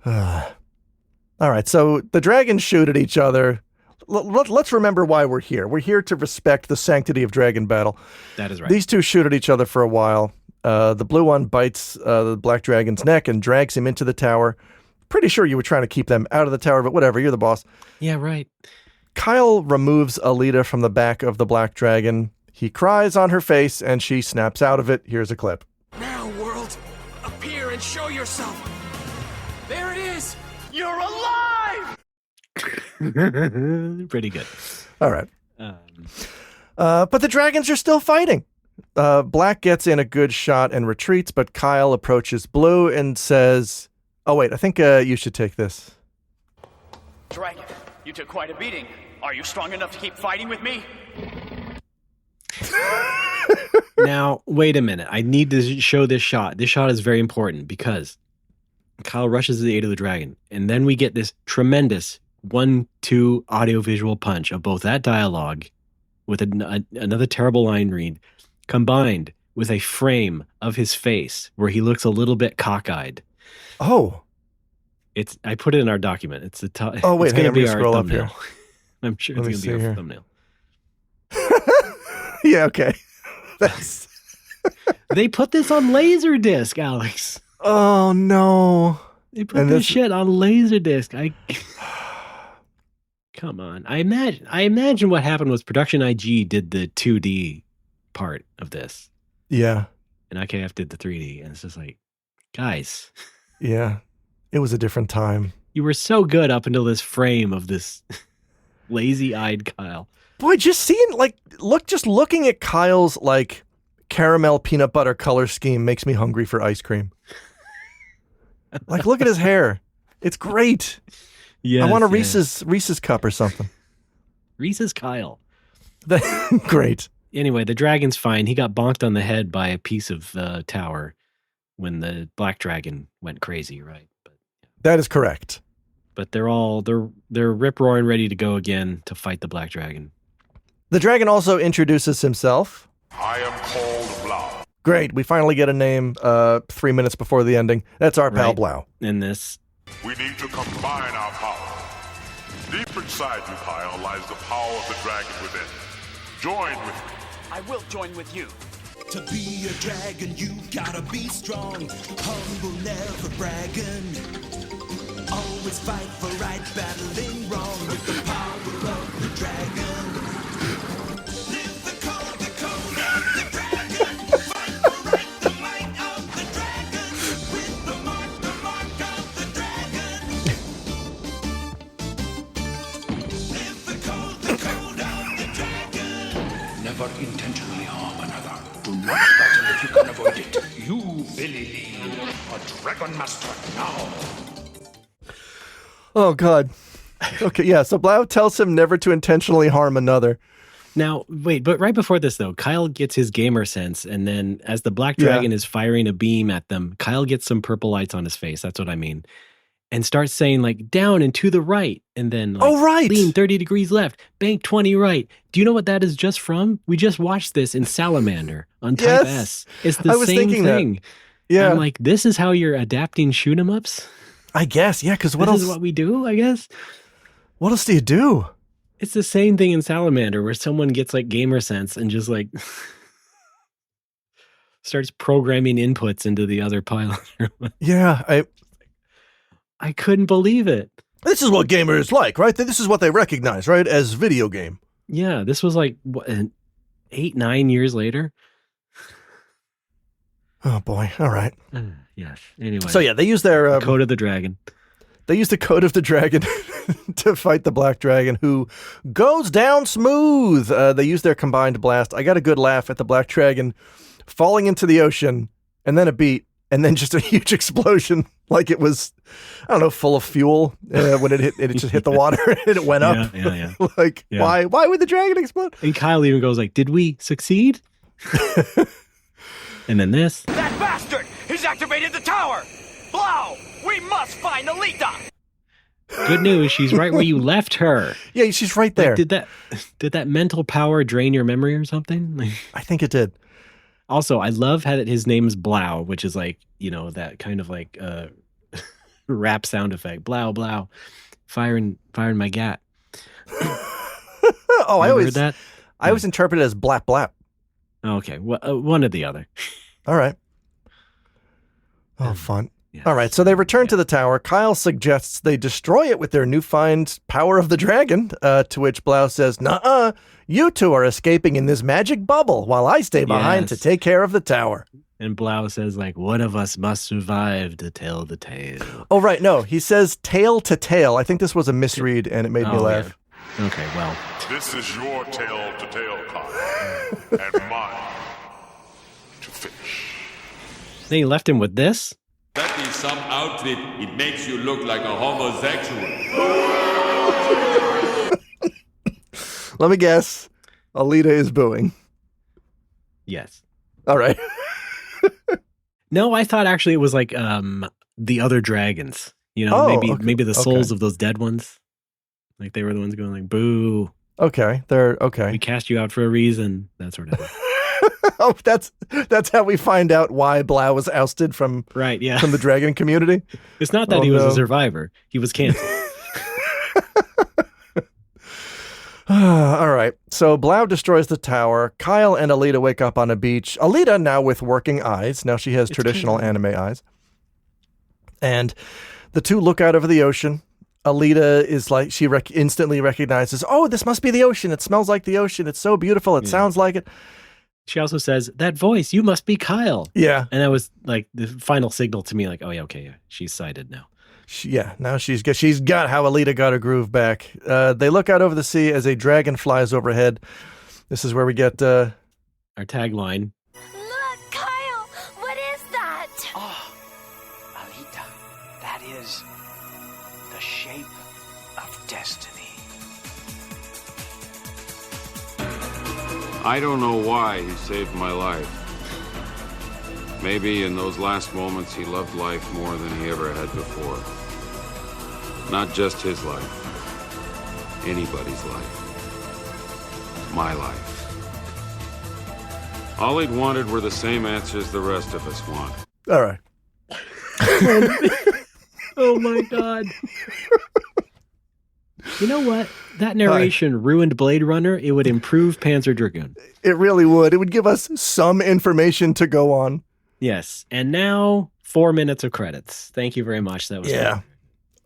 All right, so the dragons shoot at each other. Let's remember why we're here. We're here to respect the sanctity of dragon battle. That is right. These two shoot at each other for a while. The blue one bites the black dragon's neck and drags him into the tower. Pretty sure you were trying to keep them out of the tower, but whatever, you're the boss. Yeah, right. Kyle removes Alita from the back of the black dragon. He cries on her face, and she snaps out of it. Here's a clip. Now, world, appear and show yourself. There it is. You're alive! Pretty good. All right. But the dragons are still fighting. Black gets in a good shot and retreats, but Kyle approaches Blue and says, oh, wait, I think you should take this. Dragon, you took quite a beating. Are you strong enough to keep fighting with me? Now, wait a minute. I need to show this shot. This shot is very important because Kyle rushes to the aid of the dragon, and then we get this tremendous 1-2 audiovisual punch of both that dialogue with another terrible line read combined with a frame of his face where he looks a little bit cockeyed. Oh. I put it in our document. It's the top. Oh, wait, it's going to be our scroll thumbnail. up here. I'm sure it's going to be our thumbnail. Yeah, okay. That's They put this on Laserdisc, Alex. Oh, no. They put this shit on Laserdisc. Come on. I imagine what happened was Production IG did the 2D part of this. Yeah. And IKF did the 3D. And it's just like, guys. Yeah. It was a different time. You were so good up until this frame of this lazy-eyed Kyle. Boy, just seeing, looking at Kyle's, caramel peanut butter color scheme makes me hungry for ice cream. Look at his hair. It's great. Yes, I want a Reese's cup or something. Reese's Kyle. Great. Anyway, the dragon's fine. He got bonked on the head by a piece of the tower when the black dragon went crazy, right? That is correct. But they're rip-roaring ready to go again to fight the black dragon. The dragon also introduces himself. I am called Blau. Great. We finally get a name 3 minutes before the ending. That's our pal Blau. In this. We need to combine our power. Deep inside you, Kyle, lies the power of the dragon within. Join with me. I will join with you. To be a dragon, you gotta be strong. Humble, never bragging. Always fight for right, battling wrong with the power of the dragon. Live the code of the dragon. Fight for right, the might of the dragon. With the mark of the dragon. Live the code of the dragon. Never intentionally harm another. Do not battle if you can avoid it. You, Billy Lee, a dragon master now. Oh, God. Okay, yeah, so Blau tells him never to intentionally harm another. Now, wait, but right before this, though, Kyle gets his gamer sense, and then as the black dragon is firing a beam at them, Kyle gets some purple lights on his face, that's what I mean, and starts saying, down and to the right, and then, lean 30 degrees left, bank 20 right. Do you know what that is just from? We just watched this in Salamander on Type S. It's the same thing. That. Yeah. I'm like, this is how you're adapting shoot-'em-ups? I guess, yeah, because what else? This is what we do, I guess. What else do you do? It's the same thing in Salamander where someone gets gamer sense and just starts programming inputs into the other pilot. Yeah, I couldn't believe it. This is what gamers like, right? This is what they recognize, right? As video game. Yeah, this was 8-9 years later. Oh boy! All right. Yes. Anyway. So yeah, they use their code of the dragon. They use the code of the dragon to fight the black dragon, who goes down smooth. They use their combined blast. I got a good laugh at the black dragon falling into the ocean, and then a beat, and then just a huge explosion, like it was I don't know, full of fuel when it just hit the water and it went up. Yeah. Like, why would the dragon explode? And Kyle even goes like, did we succeed? And then this. That bastard! He's activated the tower! Blau! We must find Alita! Good news, she's right where you left her. Yeah, she's right there. Like, did that mental power drain your memory or something? I think it did. Also, I love how that his name's Blau, which is like, that kind of like rap sound effect. Blau, Blau, firing my gat. Oh, I always heard that. I always interpret it as blap blap. Okay, well, one or the other. All right. Oh, fun. Yes. All right, so they return to the tower. Kyle suggests they destroy it with their newfound power of the dragon, to which Blau says, nuh-uh, you two are escaping in this magic bubble while I stay behind to take care of the tower. And Blau says, like, one of us must survive to tell the tale. Oh, right, no, he says tail to tail. I think this was a misread, and it made me laugh. Yeah. Okay, well. This is your tale to tale, Kyle, and mine to finish. Then he left him with this? That is some outfit. It makes you look like a homosexual. Let me guess. Alita is booing. Yes. All right. No, I thought actually it was like the other dragons. Maybe the souls of those dead ones. Like they were the ones going like, boo. Okay. They're okay. We cast you out for a reason. That sort of thing. Oh, that's how we find out why Blau was ousted from from the dragon community. It's not that he was a survivor; he was canceled. All right. So Blau destroys the tower. Kyle and Alita wake up on a beach. Alita now with working eyes. Now she has traditional anime eyes. And the two look out over the ocean. Alita is like, she instantly recognizes, oh, this must be the ocean. It smells like the ocean. It's so beautiful. It sounds like it. She also says, that voice, you must be Kyle. Yeah. And that was like the final signal to me, like, oh, yeah, okay, yeah, she's sighted now. Now she's got how Alita got her groove back. They look out over the sea as a dragon flies overhead. This is where we get our tagline. Look, Kyle, what is that? Oh, Alita, that is the shape of destiny. I don't know why he saved my life. Maybe in those last moments he loved life more than he ever had before. Not just his life, anybody's life, my life. All he'd wanted were the same answers the rest of us want. All right. Oh my God. You know what? That narration ruined Blade Runner. It would improve Panzer Dragoon. It really would. It would give us some information to go on. Yes. And now 4 minutes of credits. Thank you very much. That was fun.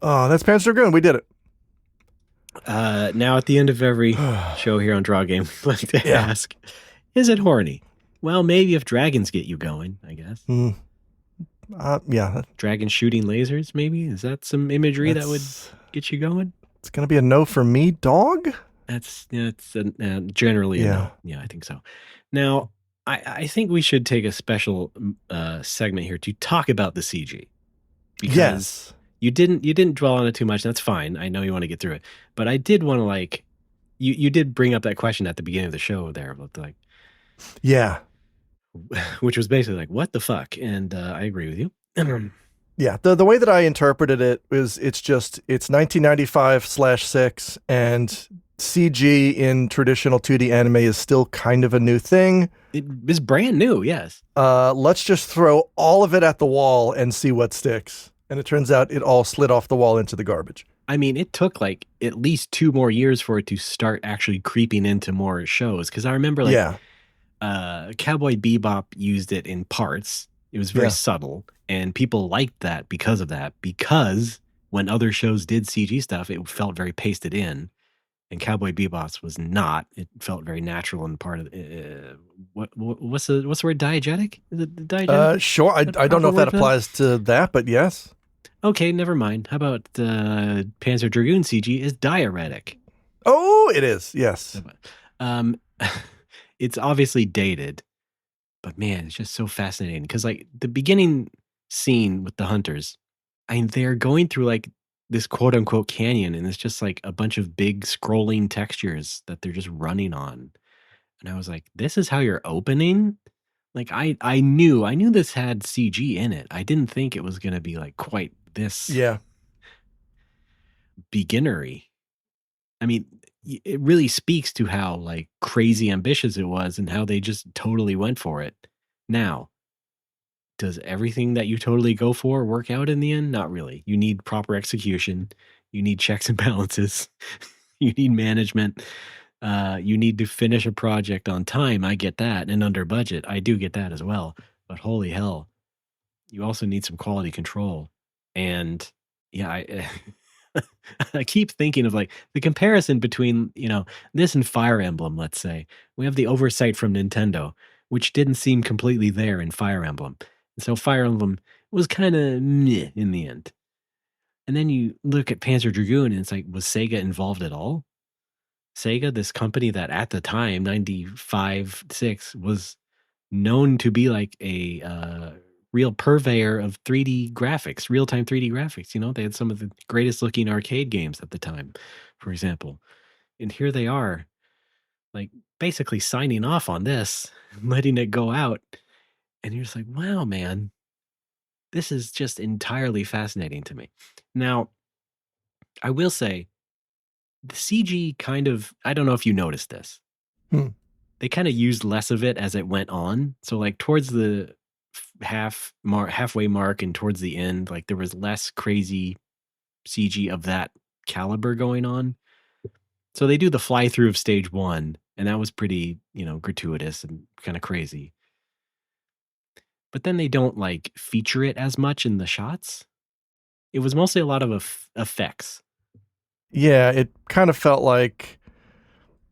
Oh, that's Panzer Dragoon. We did it. Now at the end of every show here on Draw Game, I'd like to ask, is it horny? Well, maybe if dragons get you going, I guess. Yeah. Dragons shooting lasers, maybe? Is that some imagery that would get you going? It's going to be a no for me, dog? That's generally a no. Yeah, I think so. Now, I think we should take a special segment here to talk about the CG. Because you didn't dwell on it too much. That's fine. I know you want to get through it. But I did want to you did bring up that question at the beginning of the show there. Yeah. Which was basically like, what the fuck? And I agree with you. Yeah, the way that I interpreted it is it's 1995/6 and CG in traditional 2D anime is still kind of a new thing. It is brand new, yes. Let's just throw all of it at the wall and see what sticks. And it turns out it all slid off the wall into the garbage. I mean, it took like at least 2 more years for it to start actually creeping into more shows. Because I remember Cowboy Bebop used it in parts. It was very subtle. And people liked that because of that. Because when other shows did CG stuff, it felt very pasted in. And Cowboy Bebop's was not. It felt very natural and part of what's the word? Diegetic? Is it diegetic? Sure. I don't know if that applies to that, but yes. Okay, never mind. How about Panzer Dragoon CG is diuretic? Oh, it is. Yes. It's obviously dated, but man, it's just so fascinating because like the beginning scene with the hunters, they're going through like this quote unquote canyon, and it's just like a bunch of big scrolling textures that they're just running on. And I was like, this is how you're opening? Like I knew this had CG in it. I didn't think it was going to be like quite this beginnery. I mean, it really speaks to how like crazy ambitious it was and how they just totally went for it. Now, does everything that you totally go for work out in the end? Not really. You need proper execution. You need checks and balances. You need management. You need to finish a project on time. I get that. And under budget. I do get that as well. But holy hell, you also need some quality control. And yeah, I keep thinking of like the comparison between, this and Fire Emblem, let's say. We have the oversight from Nintendo, which didn't seem completely there in Fire Emblem. And so Fire Emblem was kind of meh in the end. And then you look at Panzer Dragoon and it's like, was Sega involved at all? Sega, this company that at the time, 95, 6, was known to be like a real purveyor of 3D graphics, real-time 3D graphics. They had some of the greatest looking arcade games at the time, for example. And here they are, like basically signing off on this, letting it go out. And you're just like, wow, man, this is just entirely fascinating to me. Now, I will say, the CG kind of, I don't know if you noticed this. They kind of used less of it as it went on. So like towards the halfway mark and towards the end, like there was less crazy CG of that caliber going on. So they do the fly through of stage 1, and that was pretty, gratuitous and kind of crazy. But then they don't like feature it as much in the shots. It was mostly a lot of effects. Yeah, it kind of felt like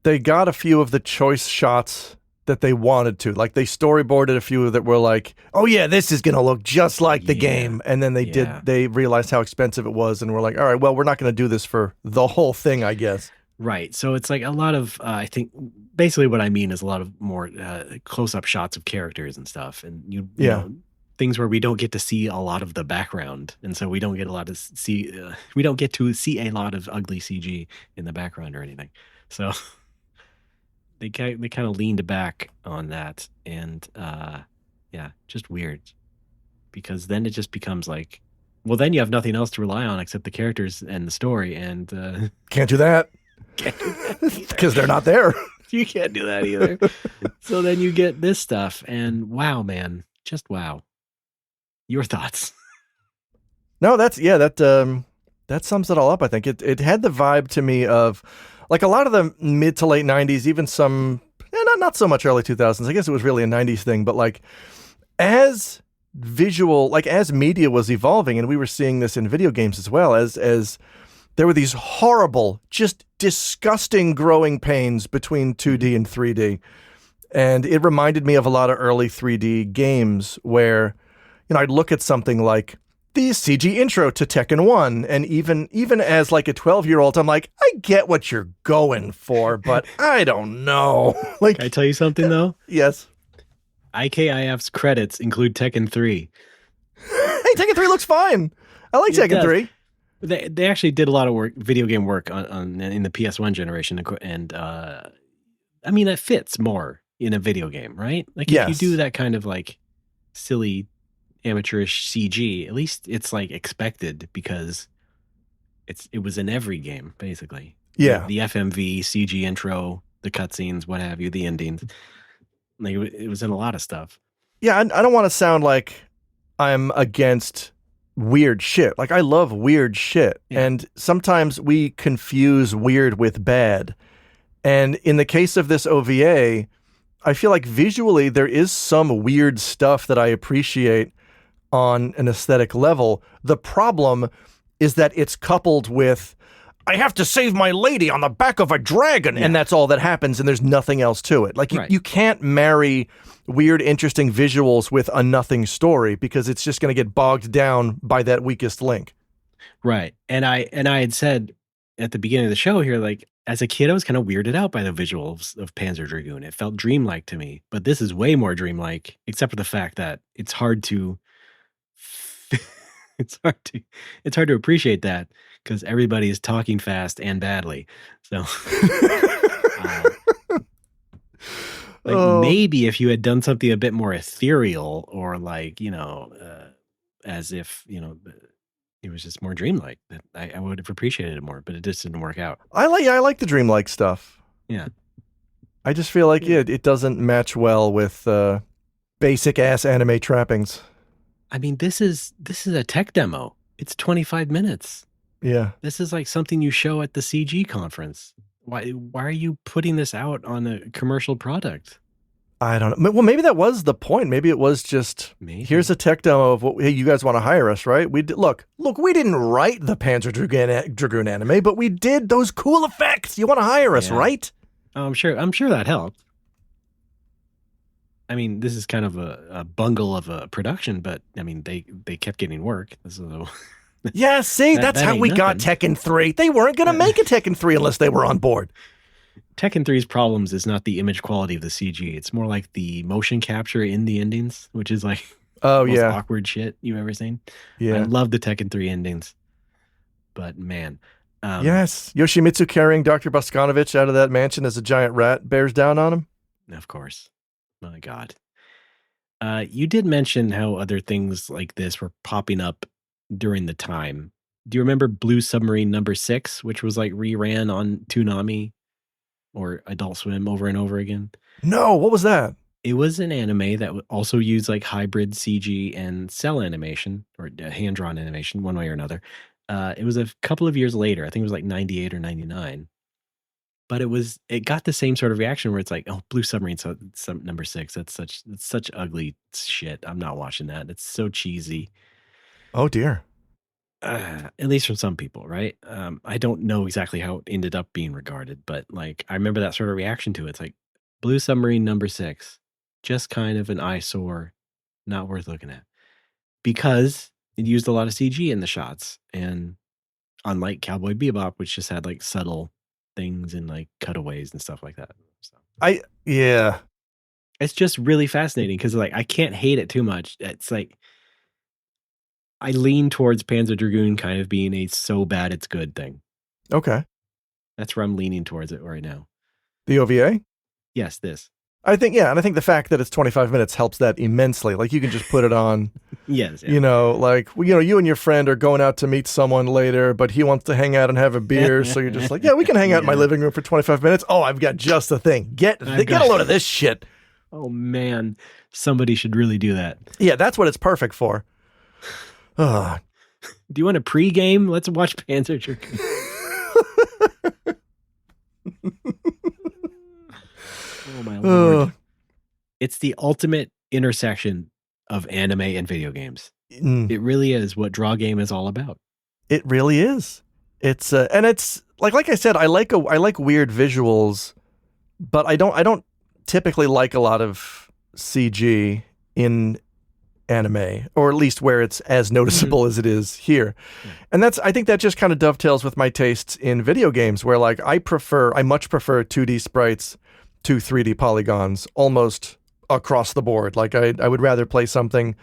they got a few of the choice shots that they wanted to. Like they storyboarded a few that were like, oh yeah, this is going to look just like the game. And then they realized how expensive it was and were like, all right, well, we're not going to do this for the whole thing, I guess. Right. So it's like a lot of, I think basically what I mean is a lot of more close-up shots of characters and stuff. And you know, things where we don't get to see a lot of the background. And so we don't get we don't get to see a lot of ugly CG in the background or anything. So they kind of leaned back on that. And just weird. Because then it just becomes like, well, then you have nothing else to rely on except the characters and the story. And can't do that. Because they're not there. You can't do that either. So then you get this stuff, and wow, man, just wow. Your thoughts? No, that sums it all up. I think it had the vibe to me of like a lot of the mid to late 90s, even some not so much early 2000s. I guess it was really a 90s thing, but like as visual, like as media was evolving, and we were seeing this in video games as well, as there were these horrible, just disgusting growing pains between 2D and 3D. And it reminded me of a lot of early 3D games where, I'd look at something like the CG intro to Tekken 1. And even as like a 12-year-old, I'm like, I get what you're going for, but I don't know. Like, can I tell you something though? Yes. IKIF's credits include Tekken 3. Hey, Tekken 3 looks fine. I like Tekken 3. They actually did a lot of work, video game work on in the PS1 generation, and I mean that fits more in a video game, right? Like if you do that kind of like silly amateurish CG, at least it's like expected because it was in every game basically. Yeah, the FMV, CG intro, the cutscenes, what have you, the endings. Like it was in a lot of stuff. Yeah, I don't want to sound like I'm against weird shit. Like I love weird shit. Yeah. And sometimes we confuse weird with bad. And in the case of this OVA, I feel like visually there is some weird stuff that I appreciate on an aesthetic level. The problem is that it's coupled with, I have to save my lady on the back of a dragon, and that's all that happens, and there's nothing else to it. Like you can't marry weird, interesting visuals with a nothing story because it's just going to get bogged down by that weakest link. Right. And I had said at the beginning of the show here, like as a kid, I was kind of weirded out by the visuals of Panzer Dragoon. It felt dreamlike to me, but this is way more dreamlike, except for the fact that it's hard to it's hard to appreciate that because everybody is talking fast and badly. So maybe if you had done something a bit more ethereal or like, as if, it was just more dreamlike, that I would have appreciated it more, but it just didn't work out. I like the dreamlike stuff. Yeah. I just feel like it doesn't match well with basic ass anime trappings. I mean, this is a tech demo. It's 25 minutes. Yeah. This is like something you show at the CG conference. Why are you putting this out on a commercial product? I don't know. Well, maybe that was the point. Maybe it was just, here's a tech demo of what, hey, you guys want to hire us, right? Look, we didn't write the Panzer Dragoon anime, but we did those cool effects. You want to hire us, right? Oh, I'm sure that helped. I mean, this is kind of a bungle of a production, but I mean, they kept getting work. So yeah, see, that's how we got Tekken 3. They weren't going to make a Tekken 3 unless they were on board. Tekken 3's problems is not the image quality of the CG. It's more like the motion capture in the endings, which is like the most awkward shit you've ever seen. Yeah. I love the Tekken 3 endings. But man. Yes. Yoshimitsu carrying Dr. Boskanovich out of that mansion as a giant rat bears down on him. Of course. My God. You did mention how other things like this were popping up during the time. Do you remember Blue Submarine number 6, which was like reran on Toonami or Adult Swim over and over again? No, what was that? It was an anime that also used like hybrid CG and cell animation or hand-drawn animation, one way or another. It was a couple of years later. I think it was like 98 or 99. But it got the same sort of reaction where it's like, oh, Blue Submarine, number 6. That's such ugly shit. I'm not watching that. It's so cheesy. Oh dear. At least from some people, right? I don't know exactly how it ended up being regarded, but like I remember that sort of reaction to it. It's like Blue Submarine number 6, just kind of an eyesore, not worth looking at, because it used a lot of CG in the shots, and unlike Cowboy Bebop, which just had like subtle things and like cutaways and stuff like that. So, it's just really fascinating because like I can't hate it too much. It's like I lean towards Panzer Dragoon kind of being a so bad it's good thing. Okay. That's where I'm leaning towards it right now. The OVA? Yes, this. I think, and I think the fact that it's 25 minutes helps that immensely. Like you can just put it on. Yes. Yeah. You and your friend are going out to meet someone later, but he wants to hang out and have a beer. So you're just like, yeah, we can hang out in my living room for 25 minutes. Oh, I've got just the thing. Get a load of this shit. Oh man, somebody should really do that. Yeah, that's what it's perfect for. Do you want a pregame? Let's watch Panzer Dragoon. Oh my Lord. It's the ultimate intersection of anime and video games. It really is what Draw Game is all about. It really is. It's and it's like I said, I like weird visuals, but I don't typically like a lot of CG in anime, or at least where it's as noticeable as it is here. And I think that just kind of dovetails with my tastes in video games, where like I much prefer 2D sprites to 3D polygons almost across the board. Like I would rather play something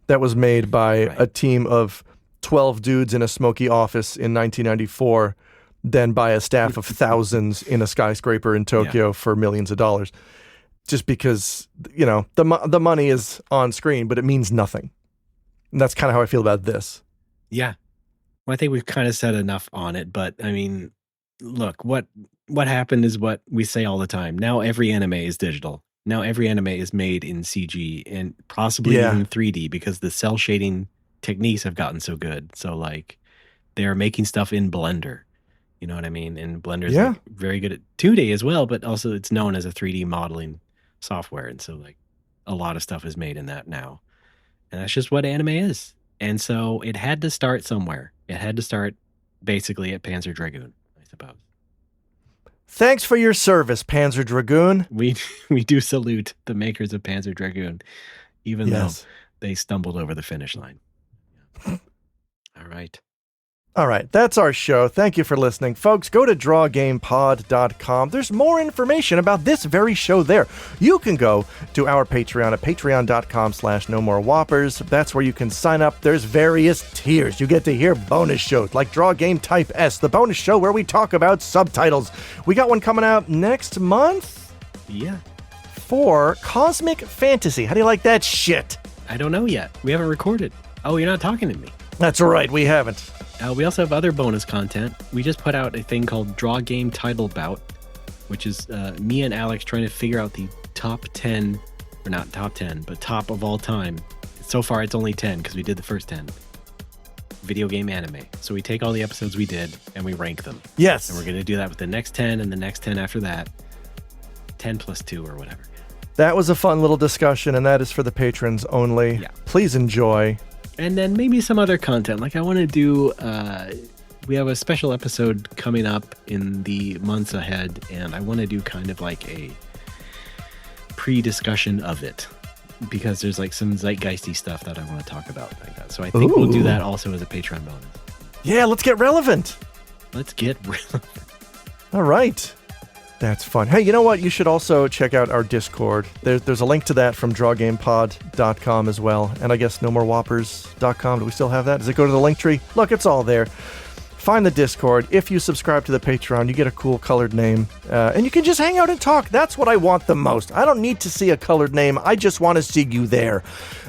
that was made by a team of 12 dudes in a smoky office in 1994 than by a staff of thousands in a skyscraper in Tokyo for millions of dollars. Just because, the money is on screen, but it means nothing. And that's kind of how I feel about this. Yeah. Well, I think we've kind of said enough on it, but I mean, look, what happened is what we say all the time. Now every anime is digital. Now every anime is made in CG and possibly even 3D because the cell shading techniques have gotten so good. So like they're making stuff in Blender. You know what I mean? And Blender is like very good at 2D as well, but also it's known as a 3D modeling software. And so like a lot of stuff is made in that now. And that's just what anime is. And so it had to start somewhere. It had to start basically at Panzer Dragoon, I suppose. Thanks for your service, Panzer Dragoon. We do salute the makers of Panzer Dragoon, even though they stumbled over the finish line. All right. All right, that's our show. Thank you for listening. Folks, go to drawgamepod.com. There's more information about this very show there. You can go to our Patreon at patreon.com/NoMoreWhoppers. That's where you can sign up. There's various tiers. You get to hear bonus shows like Draw Game Type S, the bonus show where we talk about subtitles. We got one coming out next month. Yeah. For Cosmic Fantasy. How do you like that shit? I don't know yet. We haven't recorded. Oh, you're not talking to me. That's right, we haven't. We also have other bonus content. We just put out a thing called Draw Game Title Bout, which is me and Alex trying to figure out the top 10, or not top 10, but top of all time. So far, it's only 10 because we did the first 10. Video game anime. So we take all the episodes we did and we rank them. Yes. And we're going to do that with the next 10 and the next 10 after that. 10 plus 2 or whatever. That was a fun little discussion, and that is for the patrons only. Yeah. Please enjoy. And then maybe some other content. Like I want to do, we have a special episode coming up in the months ahead, and I want to do kind of like a pre-discussion of it, because there's like some zeitgeisty stuff that I want to talk about like that. So I think we'll do that also as a Patreon bonus. Yeah, let's get relevant. Let's get relevant. All right. That's fun. Hey, you know what? You should also check out our Discord. There's a link to that from drawgamepod.com as well. And I guess nomorewhoppers.com. Do we still have that? Does it go to the link tree? Look, it's all there. Find the Discord. If you subscribe to the Patreon, you get a cool colored name. And you can just hang out and talk. That's what I want the most. I don't need to see a colored name. I just want to see you there,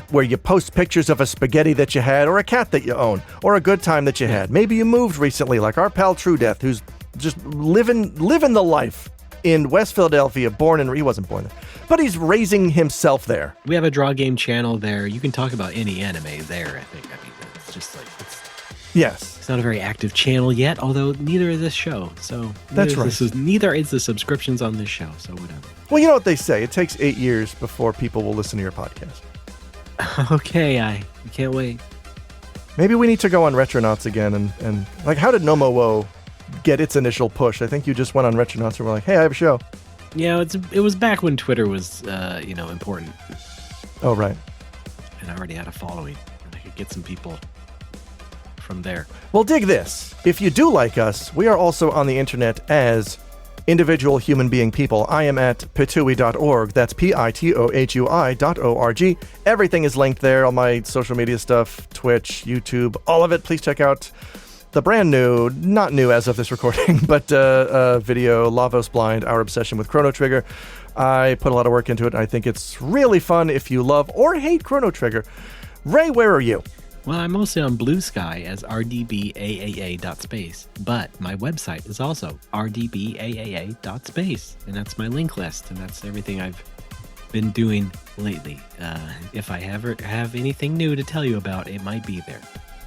where you post pictures of a spaghetti that you had, or a cat that you own, or a good time that you had. Maybe you moved recently, like our pal True Death, who's just living the life in West Philadelphia, he wasn't born there, but he's raising himself there. We have a Draw Game channel there. You can talk about any anime there, I think. I mean, it's just like, yes. It's not a very active channel yet, although neither is this show. So that's right. Neither is the subscriptions on this show, so whatever. Well, you know what they say. It takes 8 years before people will listen to your podcast. Okay, I can't wait. Maybe we need to go on Retronauts again and like, how did Nomo get its initial push? I think you just went on Retronauts and were like, hey, I have a show. Yeah, it was back when Twitter was, important. Oh, right. And I already had a following, and I could get some people from there. Well, dig this. If you do like us, we are also on the internet as individual human being people. I am at pitui.org. That's pitohui.org. Everything is linked there. All my social media stuff, Twitch, YouTube, all of it. Please check out the brand new, not new as of this recording, but video, Lavos Blind, Our Obsession with Chrono Trigger. I put a lot of work into it. I think it's really fun if you love or hate Chrono Trigger. Ray, where are you? Well, I'm mostly on Blue Sky as rdbaaa.space, but my website is also rdbaaa.space, and that's my link list, and that's everything I've been doing lately. If I ever have anything new to tell you about, it might be there.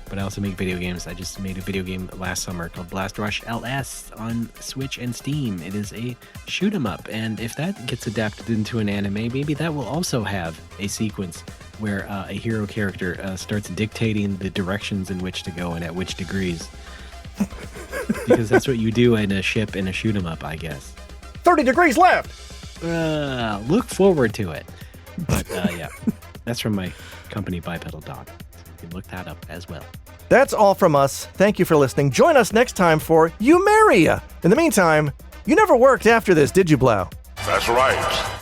But I also make video games. I just made a video game last summer called Blast Rush LS on Switch and Steam. It is a shoot 'em up, and if that gets adapted into an anime, maybe that will also have a sequence where a hero character starts dictating the directions in which to go and at which degrees. Because that's what you do in a ship in a shoot 'em up, I guess. 30 degrees left! Look forward to it. But yeah, that's from my company Bipedal Dog. You can look that up as well. That's all from us. Thank you for listening. Join us next time for You Marry Ya. In the meantime, you never worked after this, did you, Blau? That's right.